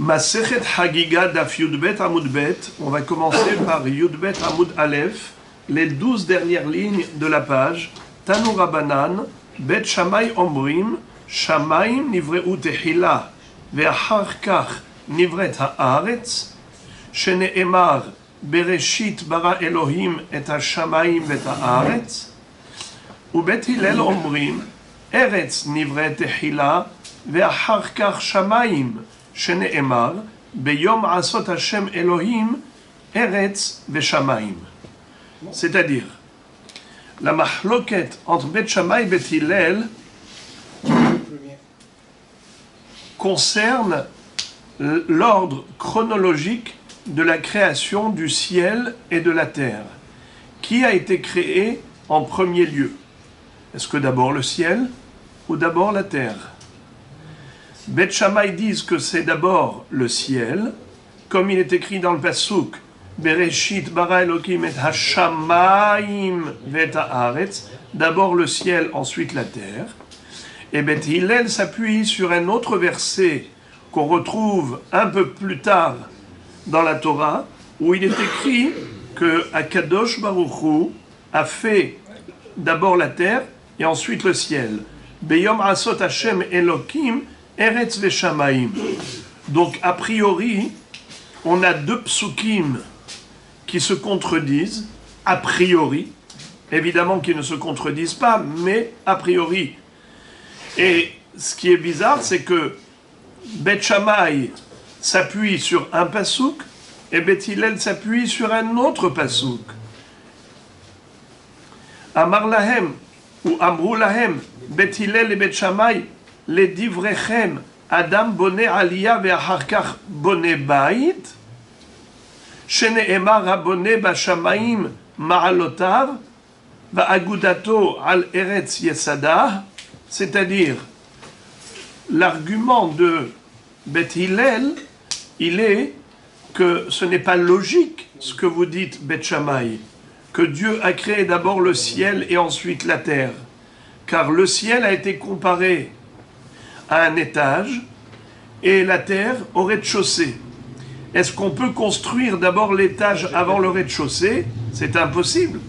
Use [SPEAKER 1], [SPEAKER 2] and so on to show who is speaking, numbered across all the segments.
[SPEAKER 1] Masechet Hagiga Daf Yudbet Amud Bet. On va commencer par Yudbet Amud Aleph, les 12 dernières lignes de la page. Tanu Rabanan, Bet Shamay Omrim, Shamayim Nivreu Tehila, Ve'achar Kach Nivret Haaretz, Shene'emar Bereshit Bara Elohim et HaShamayim Vet Haaretz, ובית הלל אומרים, ארץ נבראת תחילה, ואחר כך שמיים, שנאמר, ביום עשות השם אלוהים, ארץ ושמיים. C'est-à-dire, la mahloket entre Bet Shammai et Bet Hillel concerne l'ordre chronologique de la création du ciel et de la terre. Qui a été créé en premier lieu? Est-ce que d'abord le ciel ou d'abord la terre? Bet Shammai disent que c'est d'abord le ciel, comme il est écrit dans le Pasuk, Bereshit bara Elokim et hashamayim vet haaretz, d'abord le ciel, ensuite la terre. Et Bet Hillel s'appuie sur un autre verset qu'on retrouve un peu plus tard dans la Torah, où il est écrit que Akadosh Baruch Hu a fait d'abord la terre et ensuite le ciel. Beyom asot Hashem Elokim eretz veshamayim. Donc a priori, on a deux psukim qui se contredisent, a priori, évidemment qu'ils ne se contredisent pas, mais a priori. Et ce qui est bizarre, c'est que Bet Shammai s'appuie sur un pasuk et Bet Hillel s'appuie sur un autre pasuk. Amar lahem ou Amrou lahem, Bet Hillel et Bet Shammai, les divrechem, Adam boné aliyah ve'achar kach boné bait, shene'emar haboné bashamayim ma'alotav, va'agudato al eretz yesadah, c'est-à-dire, l'argument de Bet Hillel, il est que ce n'est pas logique ce que vous dites, Bet Shammai, que Dieu a créé d'abord le ciel et ensuite la terre. Car le ciel a été comparé à un étage et la terre au rez-de-chaussée. Est-ce qu'on peut construire d'abord l'étage avant le rez-de-chaussée? C'est impossible.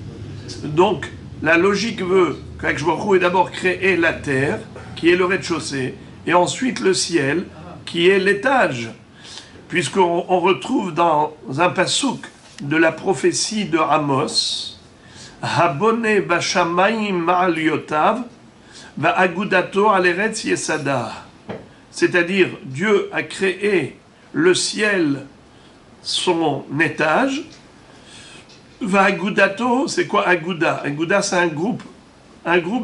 [SPEAKER 1] Donc, la logique veut qu'Akadosh Baruch Hu ait d'abord créé la terre, qui est le rez-de-chaussée, et ensuite le ciel, qui est l'étage. Puisqu'on retrouve dans un pasuk de la prophétie de Amos, Habone bashamayim ma'aliotav va'agudato al eretz yesadah. C'est-à-dire, Dieu a créé le ciel, son étage. Va'agudato, c'est quoi Aguda? Aguda, c'est un groupe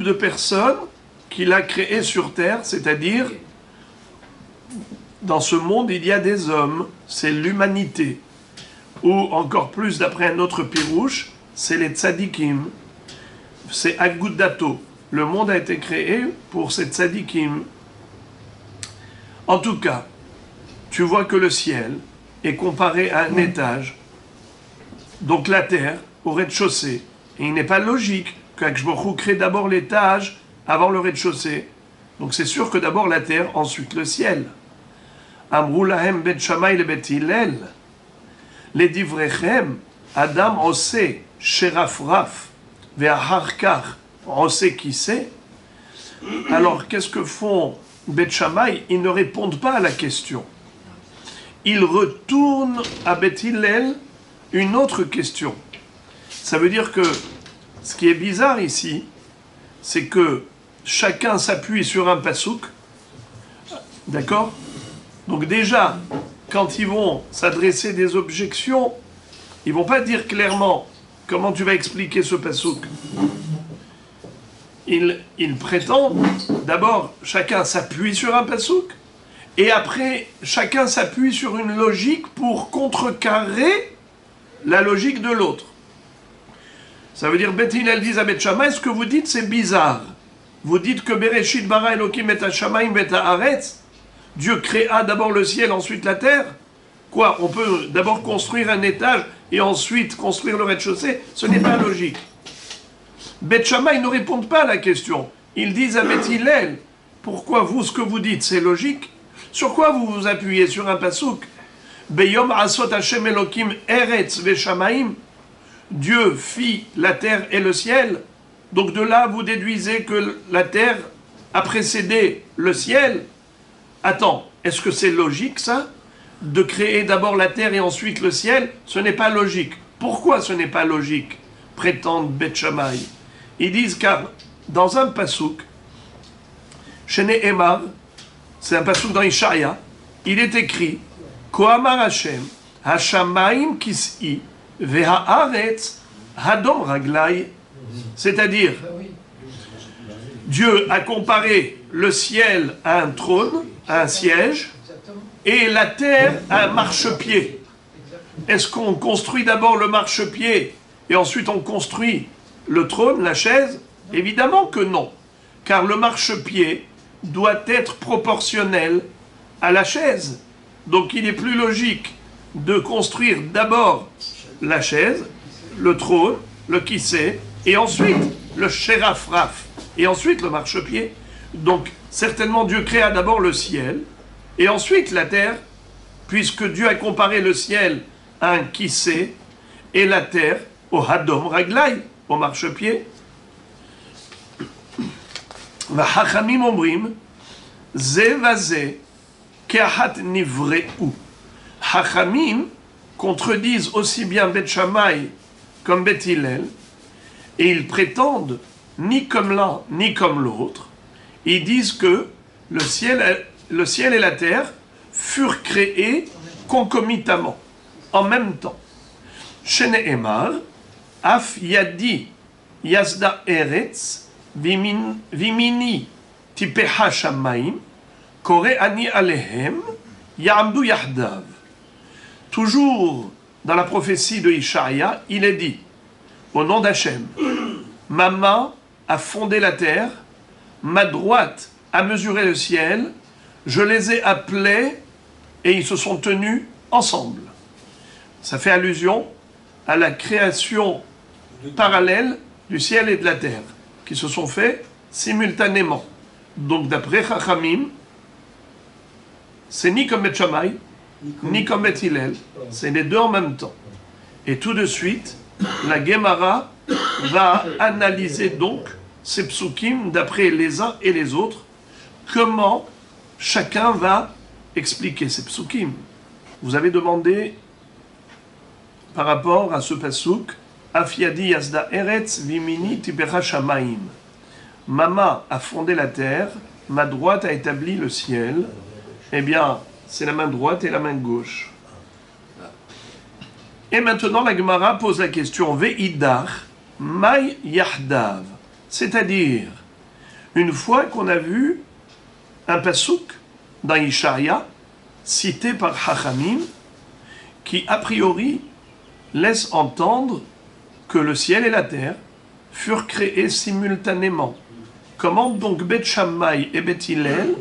[SPEAKER 1] de personnes qu'il a créé sur terre, c'est-à-dire, dans ce monde, il y a des hommes, c'est l'humanité. Ou encore plus, d'après un autre pirouche, c'est les tzadikim, c'est Agudato. Le monde a été créé pour ces tzadikim. En tout cas, tu vois que le ciel est comparé à un étage, donc la terre au rez-de-chaussée. Et il n'est pas logique qu'Akadosh Baruch Hu crée d'abord l'étage avant le rez-de-chaussée. Donc c'est sûr que d'abord la terre, ensuite le ciel. Amrou lahem Bet Shammai le Bet Hillel. Les divrechem, Adam osé, sherafraf, ve'achar kach, on sait qui c'est. Alors qu'est-ce que font Bet Shammai? Ils ne répondent pas à la question. Ils retournent à Bet Hillel une autre question. Ça veut dire que ce qui est bizarre ici, c'est que chacun s'appuie sur un pasuk. D'accord? Donc déjà, quand ils vont s'adresser des objections, ils vont pas dire clairement comment tu vas expliquer ce pasuk. Ils prétendent, d'abord, chacun s'appuie sur un pasuk, et après, chacun s'appuie sur une logique pour contrecarrer la logique de l'autre. Ça veut dire, Bet Hillel dit à Bet Shammai, ce que vous dites, c'est bizarre. Vous dites que Bereshit bara Elokim et hashamayim vet haaretz, Dieu créa d'abord le ciel, ensuite la terre. Quoi? On peut d'abord construire un étage et ensuite construire le rez-de-chaussée? Ce n'est pas logique. Bet Shammai ne répondent pas à la question. Ils disent à Bet Hillel, pourquoi vous, ce que vous dites, c'est logique? Sur quoi vous vous appuyez? Sur un pasouk. Beyom asot Hashem Elokim eretz veshamaim. Dieu fit la terre et le ciel. Donc de là, vous déduisez que la terre a précédé le ciel. Attends, est-ce que c'est logique ça? De créer d'abord la terre et ensuite le ciel? Ce n'est pas logique. Pourquoi ce n'est pas logique? Prétendent Beth Shammai. Ils disent car dans un pasouk, chez Nehemar, c'est un pasouk dans Ishaïa, il est écrit Koamar Hashem, Hashamayim kis'i, Veha'aretz, Hadom raglai. C'est-à-dire, Dieu a comparé le ciel à un trône, à un siège, et la terre à un marchepied. Est-ce qu'on construit d'abord le marchepied et ensuite on construit le trône, la chaise? Évidemment que non, car le marchepied doit être proportionnel à la chaise. Donc il est plus logique de construire d'abord la chaise, le trône, le kissé, et ensuite le shérafraf, et ensuite le marchepied. Donc certainement Dieu créa d'abord le ciel, et ensuite la terre, puisque Dieu a comparé le ciel à un kissé, et la terre au hadom raglai, au marchepied. V'hachamim omrim, ze vaze, kehat nivreu. Hachamim contredisent aussi bien Beth Shammai comme Beth Hillel, et ils prétendent, ni comme l'un, ni comme l'autre, ils disent que le ciel et la terre furent créés concomitamment, en même temps. Chez Nehemar, Af yadi yazda eretz vimini tipeha shamayim kore ani alehem ya'amdu yahdav. Toujours dans la prophétie de Ishaïa, il est dit, au nom d'Hachem, ma main a fondé la terre, ma droite a mesuré le ciel, je les ai appelés et ils se sont tenus ensemble. Ça fait allusion à la création parallèle du ciel et de la terre, qui se sont faits simultanément. Donc d'après Chachamim, c'est ni comme Beth Shammai, ni comme Beth Hillel, c'est les deux en même temps. Et tout de suite, la Gemara va analyser donc ces psukim d'après les uns et les autres, comment chacun va expliquer ces psukim. Vous avez demandé par rapport à ce pasuk, Afiadi Yazda Eretz Vimini Tibecha Shamaim. Mama a fondé la terre, ma droite a établi le ciel. Eh bien, c'est la main droite et la main gauche. Et maintenant, la Gemara pose la question Ve'idach Mai Yahdav. C'est-à-dire, une fois qu'on a vu un pasuk dans Ishaïa, cité par Chachamim, qui a priori laisse entendre que le ciel et la terre furent créés simultanément. Comment donc Beth Shammai et Beth Hillel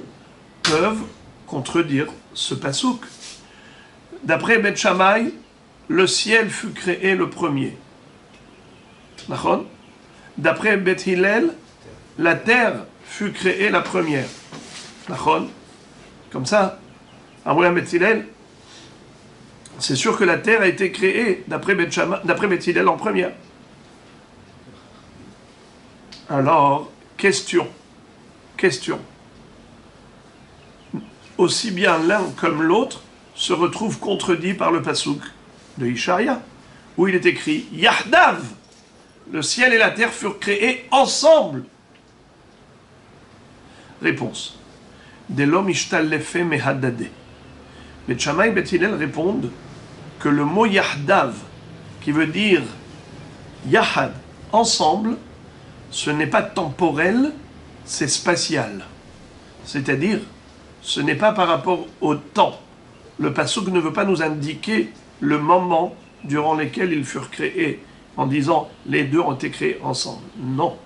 [SPEAKER 1] peuvent contredire ce pasuk? D'après Beth Shammai, le ciel fut créé le premier. D'accord? D'après Beth Hillel, la terre fut créée la première. D'accord? Comme ça, après Beth Hillel, c'est sûr que la terre a été créée d'après Beth Hillel en première. Alors, question. Aussi bien l'un comme l'autre se retrouvent contredits par le pasuk de Ishaïa, où il est écrit Yahdav, le ciel et la terre furent créés ensemble. Réponse. Delom ishtallefe mehadade. Beth Shammai et Beth Hillel répondent que le mot Yahdav, qui veut dire Yahad, ensemble, ce n'est pas temporel, c'est spatial. C'est-à-dire, ce n'est pas par rapport au temps. Le pasuk ne veut pas nous indiquer le moment durant lequel ils furent créés, en disant les deux ont été créés ensemble. Non.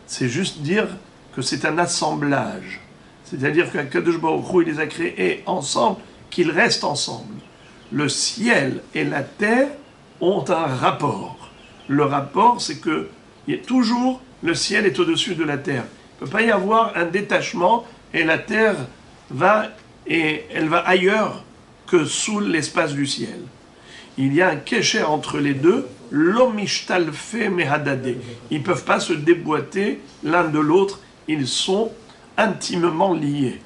[SPEAKER 1] C'est juste dire que c'est un assemblage. C'est-à-dire qu'Akadosh Baruch Hu, il les a créés ensemble, qu'ils restent ensemble. Le ciel et la terre ont un rapport. Le rapport, c'est que toujours le ciel est au-dessus de la terre. Il ne peut pas y avoir un détachement et la terre va et elle va ailleurs que sous l'espace du ciel. Il y a un kécher entre les deux, l'omishtalfe mehadade. Ils ne peuvent pas se déboîter l'un de l'autre, ils sont intimement liés.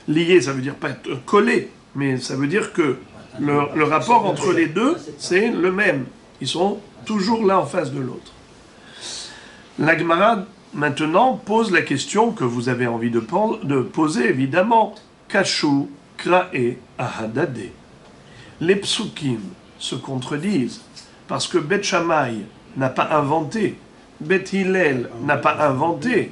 [SPEAKER 1] Liés, ça veut dire pas être collés, mais ça veut dire que le rapport entre les deux, c'est le même. Ils sont toujours l'un en face de l'autre. La Gemara, maintenant, pose la question que vous avez envie de poser, évidemment. Kashu, Krae, Ahadade. Les psukim se contredisent, parce que Bet Shammai n'a pas inventé, Bet Hillel n'a pas inventé.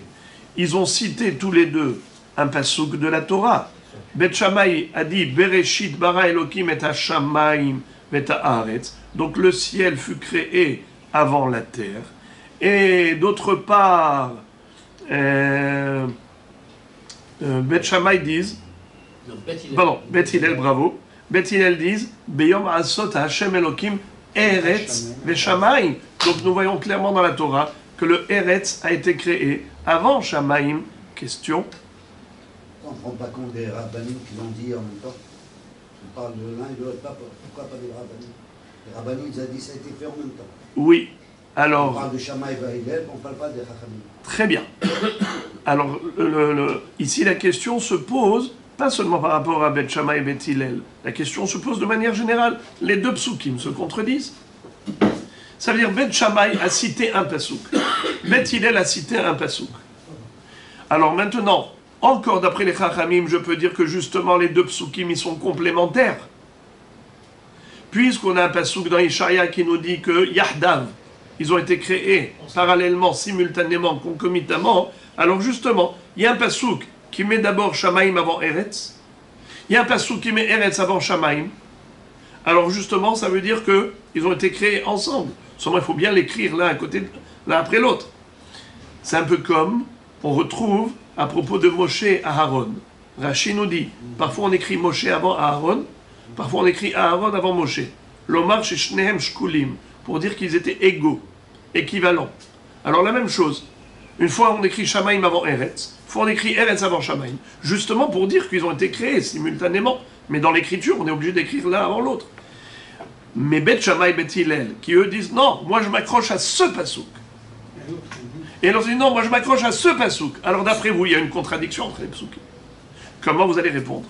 [SPEAKER 1] Ils ont cité tous les deux un pasuk de la Torah. Bet Shammai a dit Bereshit bara Elokim et ha-shamayim et ha-haaretz. Donc le ciel fut créé avant la terre. Et d'autre part, Bet Shammai disent, pardon, Bet Hillel, bravo, Bet Hillel disent Beyom asot Hashem Elokim Eretz ve-shamayim. Donc nous voyons clairement dans la Torah que le Eretz a été créé avant Shamayim. Question.
[SPEAKER 2] On ne prend pas compte des rabbinim qui l'ont dit en même temps. On parle de l'un et de l'autre. Pourquoi pas des rabbinim? Les rabbinim, ils ont dit que ça a été fait en même temps.
[SPEAKER 1] Oui. Alors,
[SPEAKER 2] on parle de Shammai et Hillel, on ne parle pas des Chachamim.
[SPEAKER 1] Très bien. Alors, ici, la question se pose, pas seulement par rapport à Bet Shammai et Bet Hillel. La question se pose de manière générale. Les deux psukim se contredisent. Ça veut dire Bet Shammai a cité un pasuk. Bet Hillel a cité un pasuk. Alors maintenant, encore d'après les Chachamim, je peux dire que justement les deux psukim, ils sont complémentaires. Puisqu'on a un pasuk dans Ishaïa qui nous dit que Yahdav, ils ont été créés parallèlement, simultanément, concomitamment. Alors justement, il y a un pasuk qui met d'abord Shamayim avant Eretz. Il y a un pasuk qui met Eretz avant Shamayim. Alors justement, ça veut dire qu'ils ont été créés ensemble. Seulement, il faut bien l'écrire l'un après l'autre. C'est un peu comme on retrouve à propos de Moshe et Aaron. Rashi nous dit, parfois on écrit Moshe avant Aaron, parfois on écrit Aaron avant Moshe. L'omar chez Shnehem Shkulim, pour dire qu'ils étaient égaux, équivalents. Alors la même chose, une fois on écrit Shamayim avant Eretz, une fois on écrit Eretz avant Shamayim, justement pour dire qu'ils ont été créés simultanément, mais dans l'écriture on est obligé d'écrire l'un avant l'autre. Mais Bet Shammai et Bet Hillel, qui eux disent non, moi je m'accroche à ce pasuk. Et alors ils disent non, moi je m'accroche à ce pasuk. Alors d'après vous, il y a une contradiction entre les pasukim. Comment vous allez répondre?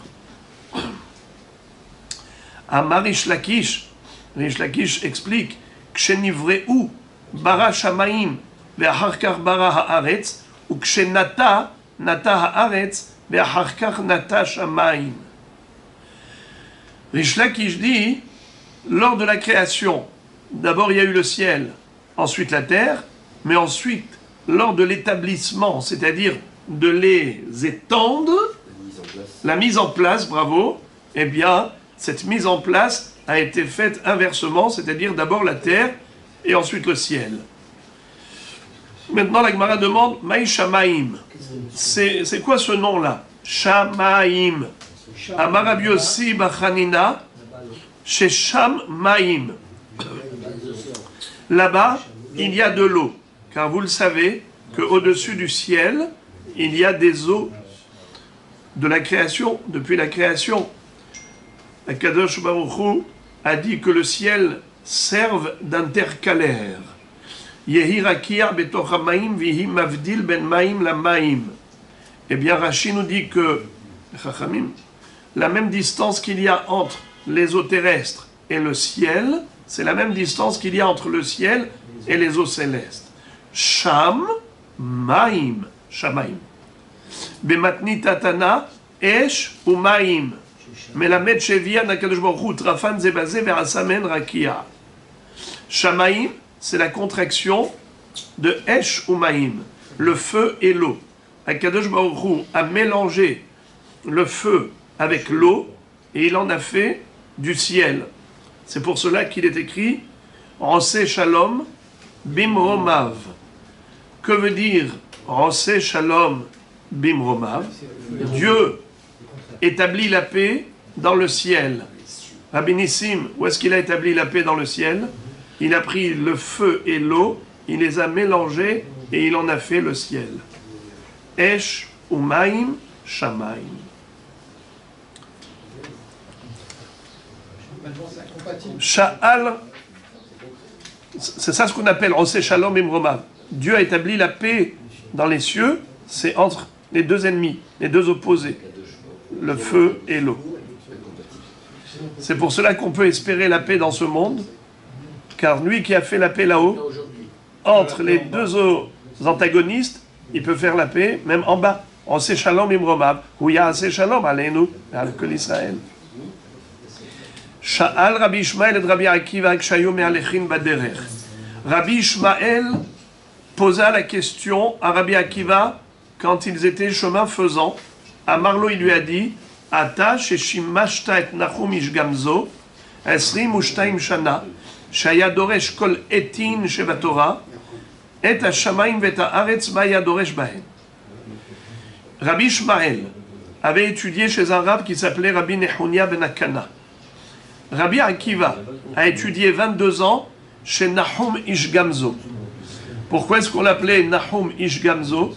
[SPEAKER 1] Amar Rish Lakish explique Kshenivre'u bara shamayim ve'achar kach bara haaretz ou kshenata haaretz ve'achar kach nata shamayim. Rish Lakish dit lors de la création, d'abord il y a eu le ciel, ensuite la terre, mais ensuite lors de l'établissement, c'est-à-dire de les étendre, la mise en place, bravo, eh bien, cette mise en place a été faite inversement, c'est-à-dire d'abord la terre et ensuite le ciel. Maintenant, la Gemara demande, Maï Shamaim. C'est quoi ce nom-là? Shamaim. Amar Rabbi Yossi Bachanina, chez Shamaim. Là-bas, il y a de l'eau. Car vous le savez qu'au-dessus du ciel, il y a des eaux de la création, depuis la création. Akadosh Baruch Hu a dit que le ciel serve d'intercalaire. Yehi rakia betoch hamaim vihi mavdil ben maim la maim. Eh bien, Rashi nous dit que, Chachamim, la même distance qu'il y a entre les eaux terrestres et le ciel, c'est la même distance qu'il y a entre le ciel et les eaux célestes. Sham, maim, shamaim. Bematni tatana, esh ou maim. Melamed shevia nakadosh baruch hu trafan zebazé verasamen rakia. Shamaim, c'est la contraction de esh ou maim, le feu et l'eau. Akadosh baruch hu a mélangé le feu avec l'eau et il en a fait du ciel. C'est pour cela qu'il est écrit Rosé Shalom Bimromav. Que veut dire Rosé Shalom Bimromav? Dieu établit la paix dans le ciel. Rabbi Nissim, où est-ce qu'il a établi la paix dans le ciel? Il a pris le feu et l'eau, il les a mélangés et il en a fait le ciel. Esh Umaim Shamaim. Sha'al, c'est ça ce qu'on appelle Oseh Shalom Imromav. Dieu a établi la paix dans les cieux, c'est entre les deux ennemis, les deux opposés, le feu et l'eau. C'est pour cela qu'on peut espérer la paix dans ce monde, car lui qui a fait la paix là-haut, entre les deux antagonistes, il peut faire la paix même en bas. Oseh Shalom Imromav, où il y a Oseh Shalom, Aleinu, Al-Kol Israël. Sha'al Rabbi Ishmael et Rabbi Akiva Kshayu Me'alechin Baderech. Rabbi Ishmael posa la question à Rabbi Akiva quand ils étaient chemin faisant. À Marlo, il lui a dit Ata sheshimashta et Nachum ish gamzo, 22 shana, shaya doresh kol etin shebatorah, et hashamayim vet haaretz maya doresh bahen. Rabbi Ishmael avait étudié chez un rab qui s'appelait Rabbi Nehunia ben Akana. Rabbi Akiva a étudié 22 ans chez Nahum ish Gamzo. Pourquoi est-ce qu'on l'appelait Nahum ish Gamzo?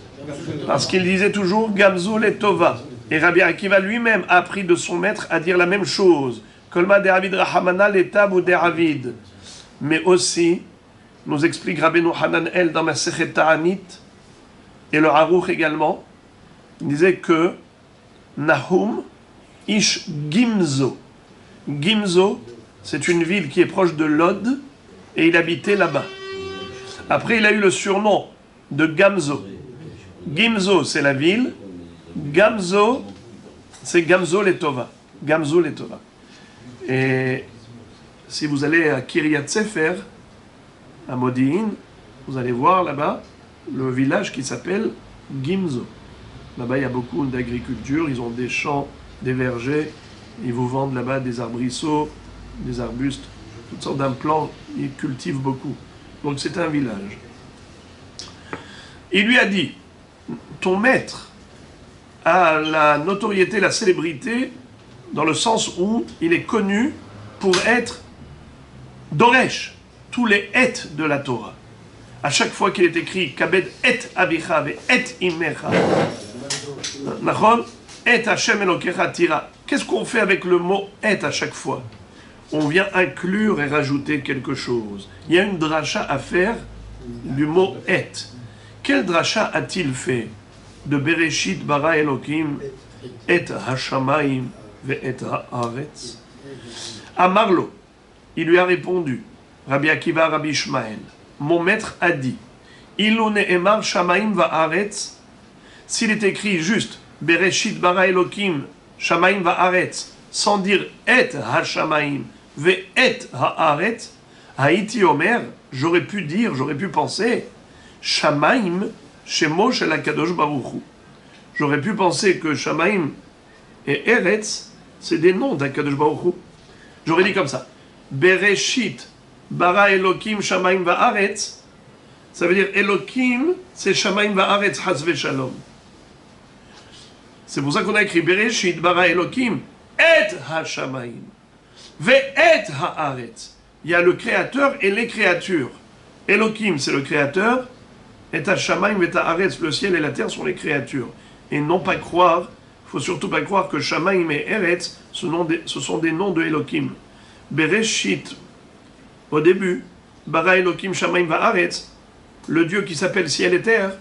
[SPEAKER 1] Parce qu'il disait toujours Gamzo le Tova. Et Rabbi Akiva lui-même a appris de son maître à dire la même chose. Kolma de Avid Rahamana l'étab ou de Avid. Mais aussi, nous explique Rabbi Hanan El dans Masechet Ta'anit, et le Haruch également, il disait que Nahum ish Gimzo. Gimzo, c'est une ville qui est proche de Lod, et il habitait là-bas. Après, il a eu le surnom de Gamzo. Gimzo, c'est la ville. Gamzo, c'est Gamzo Letova. Gamzo Letova. Et si vous allez à Kiryat Sefer, à Modi'in, vous allez voir là-bas le village qui s'appelle Gimzo. Là-bas, il y a beaucoup d'agriculture. Ils ont des champs, des vergers. Ils vous vendent là-bas des arbrisseaux, des arbustes, toutes sortes d'implants. Ils cultivent beaucoup. Donc c'est un village. Il lui a dit, ton maître a la notoriété, la célébrité, dans le sens où il est connu pour être Doresh, tous les et de la Torah. À chaque fois qu'il est écrit Kabed et Avicha et Imecha, Nachon, et Hashem Elokecha Tira. Qu'est-ce qu'on fait avec le mot et à chaque fois? On vient inclure et rajouter quelque chose. Il y a une dracha à faire du mot et. Quel dracha a-t-il fait de Bereshit bara Elokim et Hashamayim ve et haaretz? À Marlo, il lui a répondu, Rabbi Akiva, Rabbi Ishmael, mon maître a dit, Ilu ne'emar Shamayim va haaretz, s'il est écrit juste Bereshit bara Elokim Shamayim va haaretz, sans dire et Hashamayim ve et haaretz, Haïti Omer, j'aurais pu dire, j'aurais pu penser, Shamayim Shemo shel HaKadosh Baruch Hu. J'aurais pu penser que Shamayim et Eretz, c'est des noms d'Akadosh Baruch Hu. J'aurais dit comme ça. Bereshit bara Elokim Shamayim va'aretz. Ça veut dire Elokim, c'est Shamayim va'aretz hasve shalom. C'est pour ça qu'on a écrit Bereshit bara Elokim et ha-Shamayim ve et haaretz. Il y a le créateur et les créatures. Elokim, c'est le créateur. Et ha-Shamayim ve haaretz, le ciel et la terre sont les créatures. Et non pas croire, il ne faut surtout pas croire que Shamayim et Eretz, ce sont des noms de Elokim. Bereshit, au début, bara Elokim Shamayim va'aretz, le Dieu qui s'appelle ciel et terre,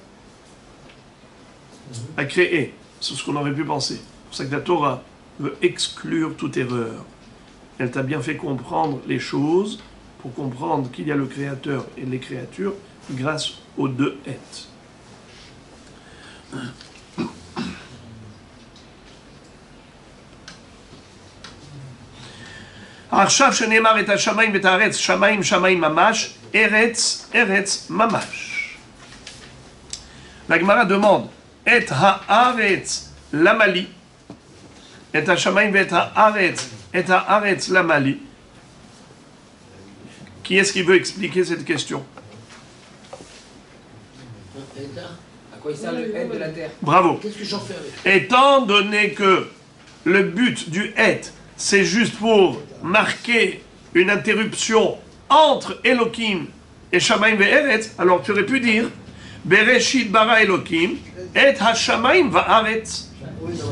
[SPEAKER 1] a créé. C'est ce qu'on aurait pu penser. C'est pour ça que la Torah veut exclure toute erreur. Elle t'a bien fait comprendre les choses pour comprendre qu'il y a le Créateur et les créatures grâce aux deux et. עכשיו שנאמר את השמיים ואת הארץ, שמיים שמיים ממש, ארץ ארץ ממש. La Gemara demande, et haaretz l'amali, et השמיים ואת הארץ, et haaretz l'amali. Qui est-ce qui veut expliquer cette question?
[SPEAKER 3] À quoi il sert le et de la terre?
[SPEAKER 1] Bravo.
[SPEAKER 3] Qu'est-ce que j'en fais avec?
[SPEAKER 1] Étant donné que le but du et, c'est juste pour marquer une interruption entre Elokim et Shamayim ve'eretz, alors tu aurais pu dire Bereshit bara Elokim et ha-Shamayim va'aretz.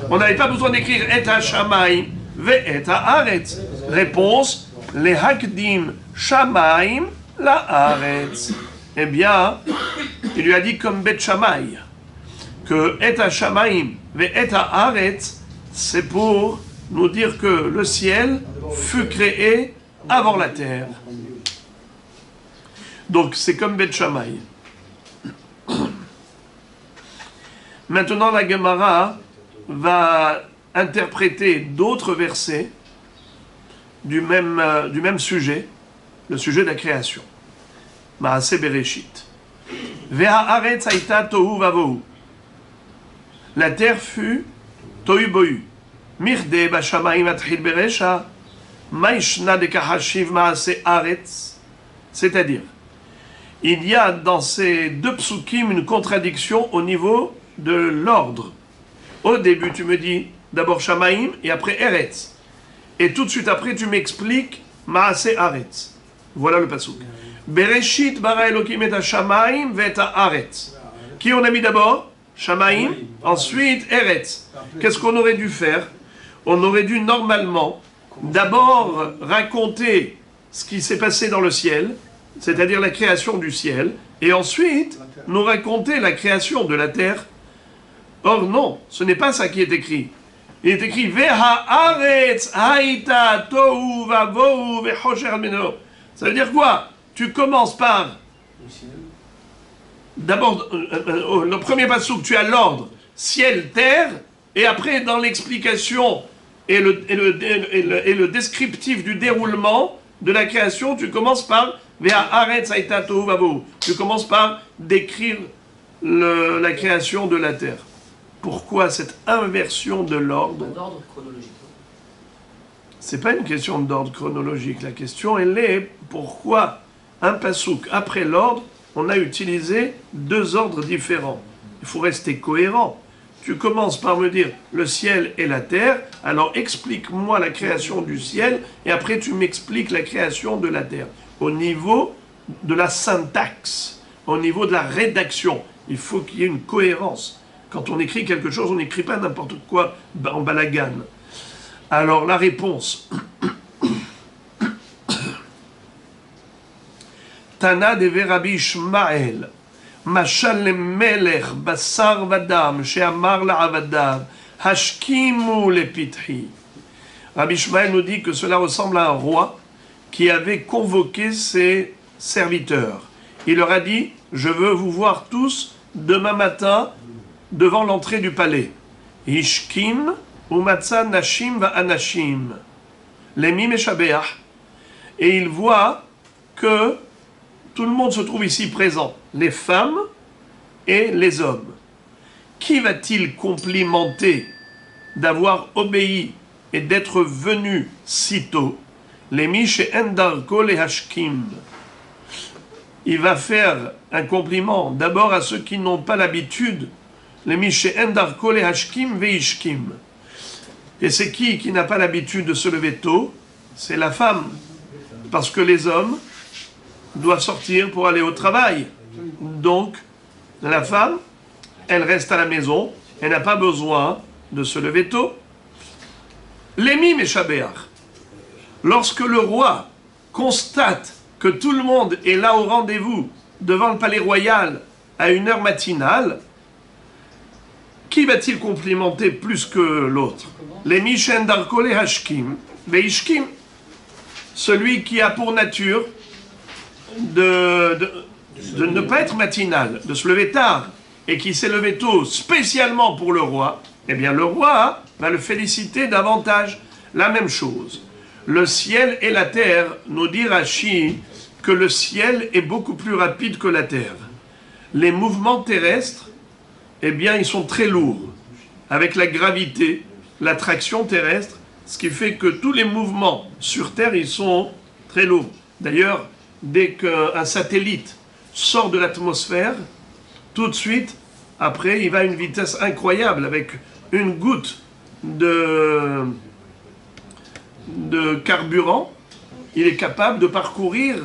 [SPEAKER 1] On n'avait pas besoin d'écrire et ha-Shamayim ve'et haaretz. Réponse, les hakdim shamaim la haaretz. Eh bien, il lui a dit comme Bet Shammai, que et à shamaim ve et à haaretz, c'est pour nous dire que le ciel fut créé avant la terre. Donc c'est comme Bet Shammai. Maintenant la Gemara va interpréter d'autres versets du même sujet, le sujet de la création. Maaseh Bereshit. Ve'haaretz haïta tohu vavohu. La terre fut tohu bohu. Mirde b'shamayim atchil beresha. Maishna de kahashiv maaseh haaretz. C'est-à-dire, il y a dans ces deux psukim une contradiction au niveau de l'ordre. Au début, tu me dis d'abord Shamaim et après Eretz. Et tout de suite après, tu m'expliques Maaseh Haaretz. Voilà le pasuk. Bereshit bara Elokim et Shamaim ve Haaretz. Qui on a mis d'abord? Shamaim, ensuite Eretz. Qu'est-ce qu'on aurait dû faire? On aurait dû normalement d'abord raconter ce qui s'est passé dans le ciel, c'est-à-dire la création du ciel, et ensuite nous raconter la création de la terre. Or non, ce n'est pas ça qui est écrit. Il est écrit Ve'haaretz haïta tohu vavohu ve'chosher al-meno. Ça veut dire quoi? Tu commences par d'abord le premier passouk, tu as l'ordre ciel, terre, et après dans l'explication et le descriptif du déroulement de la création, tu commences par Ve'haaretz haïta tohu vavohu. Tu commences par décrire la création de la terre. Pourquoi cette inversion de l'ordre?
[SPEAKER 3] D'ordre chronologique.
[SPEAKER 1] C'est pas une question d'ordre chronologique. La question, elle est pourquoi un pasouk après l'ordre, on a utilisé deux ordres différents. Il faut rester cohérent. Tu commences par me dire le ciel et la terre, alors explique-moi la création du ciel, et après tu m'expliques la création de la terre. Au niveau de la syntaxe, au niveau de la rédaction, il faut qu'il y ait une cohérence. Quand on écrit quelque chose, on n'écrit pas n'importe quoi en balagane. Alors la réponse. Tana de Rabbi Ishmael, Mashal Melech, Basar Vadam, Sheamar La'avadav, Hashkimu Lepitri. Rabbi Ishmael nous dit que cela ressemble à un roi qui avait convoqué ses serviteurs. Il leur a dit, je veux vous voir tous demain matin devant l'entrée du palais. Ishkim umatza nashim va anashim. Lemi meshabeach. Et il voit que tout le monde se trouve ici présent, les femmes et les hommes. Qui va-t-il complimenter d'avoir obéi et d'être venu si tôt? Lemi she'endarko le hashkim. Il va faire un compliment d'abord à ceux qui n'ont pas l'habitude. Et c'est qui n'a pas l'habitude de se lever tôt? C'est la femme. Parce que les hommes doivent sortir pour aller au travail. Donc, la femme, elle reste à la maison, elle n'a pas besoin de se lever tôt. Lémi Meshabeach. Lorsque le roi constate que tout le monde est là au rendez-vous devant le palais royal à une heure matinale, qui va-t-il complimenter plus que l'autre? Les Mishen Darkole Hashkim, Veishkim, celui qui a pour nature de ne pas être matinal, de se lever tard, et qui s'est levé tôt spécialement pour le roi, eh bien le roi va le féliciter davantage. La même chose. Le ciel et la terre, nous dit Rashi que le ciel est beaucoup plus rapide que la terre. Les mouvements terrestres, eh bien, ils sont très lourds. Avec la gravité, l'attraction terrestre, ce qui fait que tous les mouvements sur Terre, ils sont très lourds. D'ailleurs, dès qu'un satellite sort de l'atmosphère, tout de suite, après, il va à une vitesse incroyable. Avec une goutte de carburant, il est capable de parcourir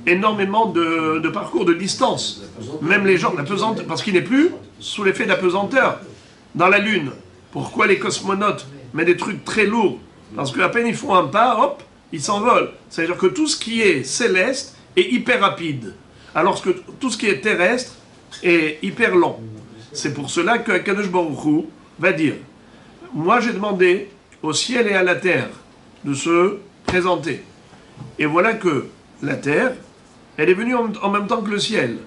[SPEAKER 1] énormément de parcours de distance. Même les gens, parce qu'il n'est plus sous l'effet de la pesanteur dans la Lune. Pourquoi les cosmonautes mais des trucs très lourds. Parce qu'à peine ils font un pas, hop, ils s'envolent. C'est-à-dire que tout ce qui est céleste est hyper rapide, alors que tout ce qui est terrestre est hyper lent. C'est pour cela que Kadosh Baruch Hu va dire, moi j'ai demandé au ciel et à la terre de se présenter. Et voilà que la terre, elle est venue en même temps que le ciel.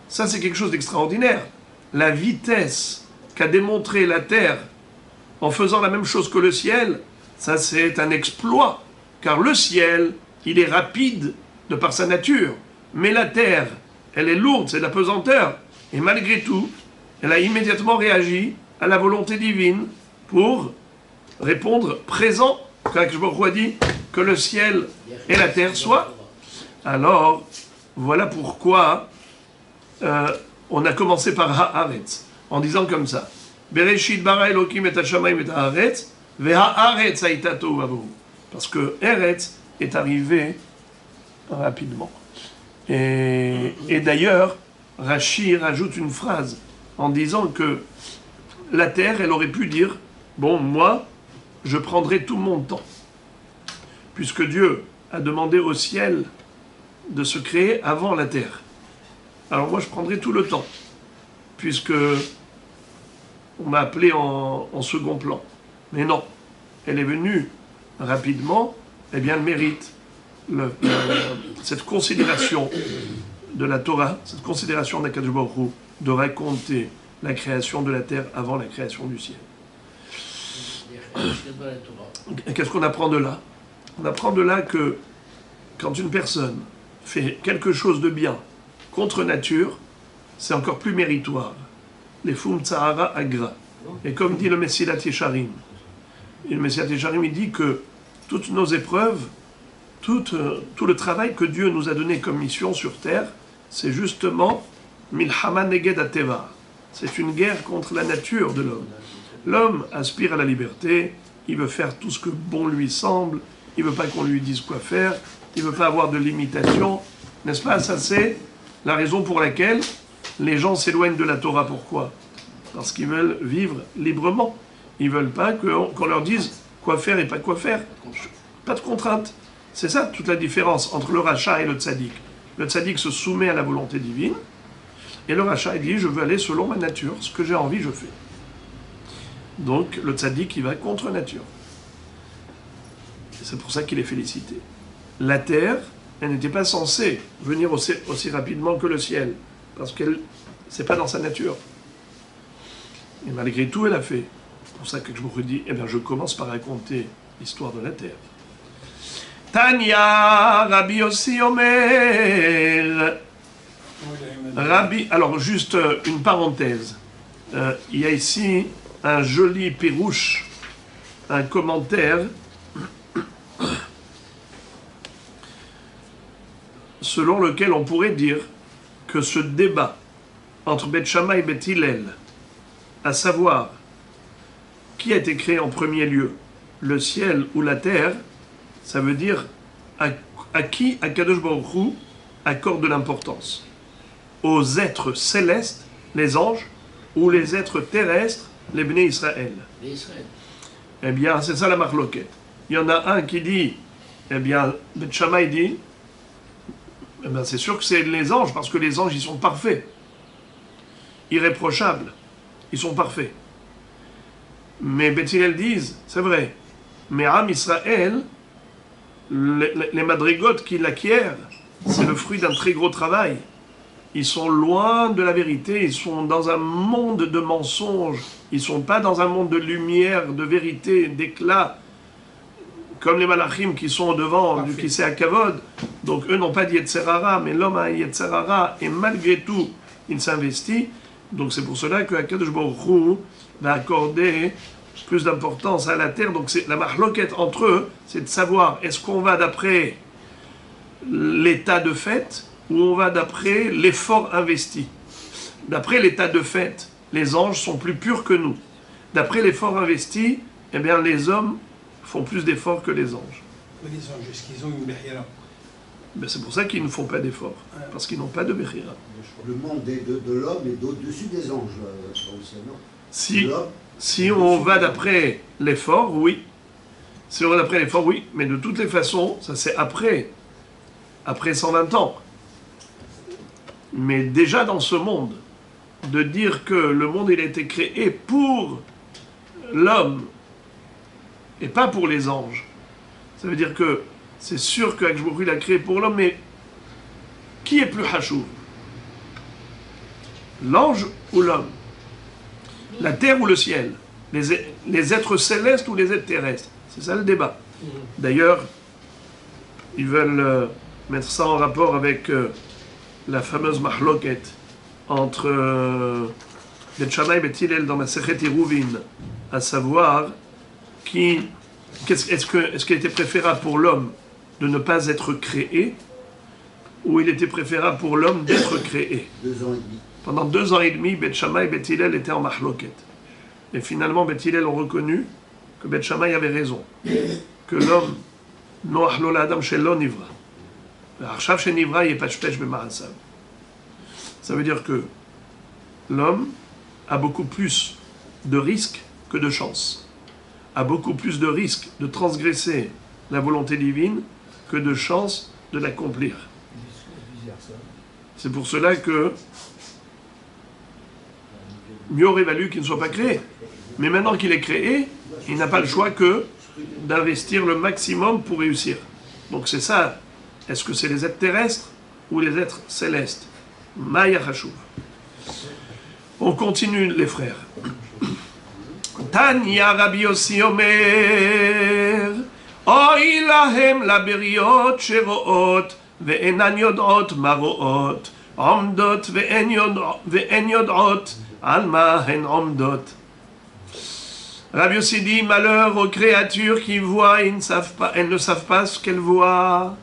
[SPEAKER 1] Ça, c'est quelque chose d'extraordinaire. La vitesse qu'a démontré la terre en faisant la même chose que le ciel, ça, c'est un exploit. Car le ciel, il est rapide de par sa nature. Mais la terre, elle est lourde, c'est de la pesanteur. Et malgré tout, elle a immédiatement réagi à la volonté divine pour répondre présent, quand je me dit que le ciel et la terre soient. Alors, voilà pourquoi on a commencé par Haaretz, en disant comme ça. Bereshit bara Elokim et Hashamayim et Haaretz, ve Haaretz haïta tohu vavohu. Parce que Eretz est arrivé rapidement. Et d'ailleurs, Rashi rajoute une phrase en disant que la terre, elle aurait pu dire, bon, moi, je prendrai tout mon temps. Puisque Dieu a demandé au ciel de se créer avant la terre. Alors moi, je prendrai tout le temps, puisque on m'a appelé en second plan. Mais non, elle est venue rapidement, eh bien, elle mérite cette considération de la Torah, cette considération d'Akadosh Baruch Hu, de raconter la création de la terre avant la création du ciel. Qu'est-ce qu'on apprend de là? On apprend de là que quand une personne fait quelque chose de bien contre nature, c'est encore plus méritoire. Les Fum Tsahara Agra. Et comme dit le Messilat Yesharim, et le Messilat Yesharim, il dit que toutes nos épreuves, tout le travail que Dieu nous a donné comme mission sur terre, c'est justement Milchama Neged Ateva. C'est une guerre contre la nature de l'homme. L'homme aspire à la liberté, il veut faire tout ce que bon lui semble, il ne veut pas qu'on lui dise quoi faire, il ne veut pas avoir de limitation, n'est-ce pas? Ça, c'est la raison pour laquelle les gens s'éloignent de la Torah. Pourquoi? Parce qu'ils veulent vivre librement. Ils ne veulent pas qu'on leur dise quoi faire et pas quoi faire. Pas de contrainte. C'est ça toute la différence entre le rachat et le tzaddik. Le tzaddik se soumet à la volonté divine, et le rachat il dit je veux aller selon ma nature, ce que j'ai envie je fais. Donc le tzaddik il va contre nature. Et c'est pour ça qu'il est félicité. La terre, elle n'était pas censée venir aussi rapidement que le ciel, parce qu'elle c'est pas dans sa nature. Et malgré tout elle a fait. C'est pour ça que je me dis, eh bien je commence par raconter l'histoire de la terre. Tanya, Rabbi Yossi Omer. Rabbi, alors juste une parenthèse. Il y a ici un joli pirouche, un commentaire selon lequel on pourrait dire que ce débat entre Beth Shammai et Beth Hillel, à savoir qui a été créé en premier lieu, le ciel ou la terre, ça veut dire à qui Akadosh Baruch Hu accorde de l'importance. Aux êtres célestes, les anges, ou les êtres terrestres, les Bnei Israël. Eh bien, c'est ça la marloquette. Il y en a un qui dit, eh bien, Beth Shammai dit, eh bien, c'est sûr que c'est les anges, parce que les anges, ils sont parfaits, irréprochables, ils sont parfaits. Mais Beth Hillel disent, c'est vrai, mais Am Israël, les madrigotes qui l'acquièrent, c'est le fruit d'un très gros travail. Ils sont loin de la vérité, ils sont dans un monde de mensonges, ils ne sont pas dans un monde de lumière, de vérité, d'éclat, comme les malachim qui sont devant, du Kisei HaKavod. Donc eux n'ont pas de Yetzer Hara, mais l'homme a un Yetzer Hara, et malgré tout, il s'investit. Donc c'est pour cela que Akadosh Baruch Hu va accorder plus d'importance à la terre. Donc c'est la marloquette entre eux, c'est de savoir est-ce qu'on va d'après l'état de fait ou on va d'après l'effort investi. D'après l'état de fait, les anges sont plus purs que nous. D'après l'effort investi, eh bien les hommes font plus d'efforts que les anges.
[SPEAKER 4] Mais les anges, est-ce qu'ils ont une Bechira?
[SPEAKER 1] Ben c'est pour ça qu'ils ne font pas d'efforts, parce qu'ils n'ont pas de Bechira.
[SPEAKER 2] Le monde de l'homme est au-dessus des anges, dans le ciel, non?
[SPEAKER 1] Si,
[SPEAKER 2] L'homme,
[SPEAKER 1] si on va d'après l'effort, oui. Si on va d'après l'effort, oui. Mais de toutes les façons, ça c'est après 120 ans. Mais déjà dans ce monde, de dire que le monde il a été créé pour l'homme et pas pour les anges, ça veut dire que c'est sûr que Akadosh Baruch Hu, il a créé pour l'homme, mais qui est plus hachouv? L'ange ou l'homme? La terre ou le ciel? Les êtres célestes ou les êtres terrestres? C'est ça le débat. D'ailleurs, ils veulent mettre ça en rapport avec la fameuse mahloket entre Bet Shammai et Bet Hillel dans Masechet Eruvin, à savoir est-ce qu'il était préférable pour l'homme de ne pas être créé, ou il était préférable pour l'homme d'être créé?
[SPEAKER 2] 2 ans et demi.
[SPEAKER 1] Pendant 2 ans et demi, Bet Shammai et Bet Hillel étaient en mahloket. Et finalement, Bet Hillel ont reconnu que Bet Shammai avait raison, que l'homme, Noach lo l'adam shelo nivra, Arshav shenivra yepashpesh b'ma'asav. Ça veut dire que l'homme a beaucoup plus de risques que de chances, a beaucoup plus de risques de transgresser la volonté divine que de chances de l'accomplir. C'est pour cela que mieux aurait valu qu'il ne soit pas créé. Mais maintenant qu'il est créé, il n'a pas le choix que d'investir le maximum pour réussir. Donc c'est ça. Est-ce que c'est les êtres terrestres ou les êtres célestes? Maya Chashuv. On continue les frères. Tanya Rabbi Yossi Omer Oy lahem laberiot sheroot ve'enan yodot maroot omdot ve'en yodot al ma hen omdot. Rabbi Yossi dit, malheur aux créatures qui voient et elles ne savent pas ce qu'elles voient.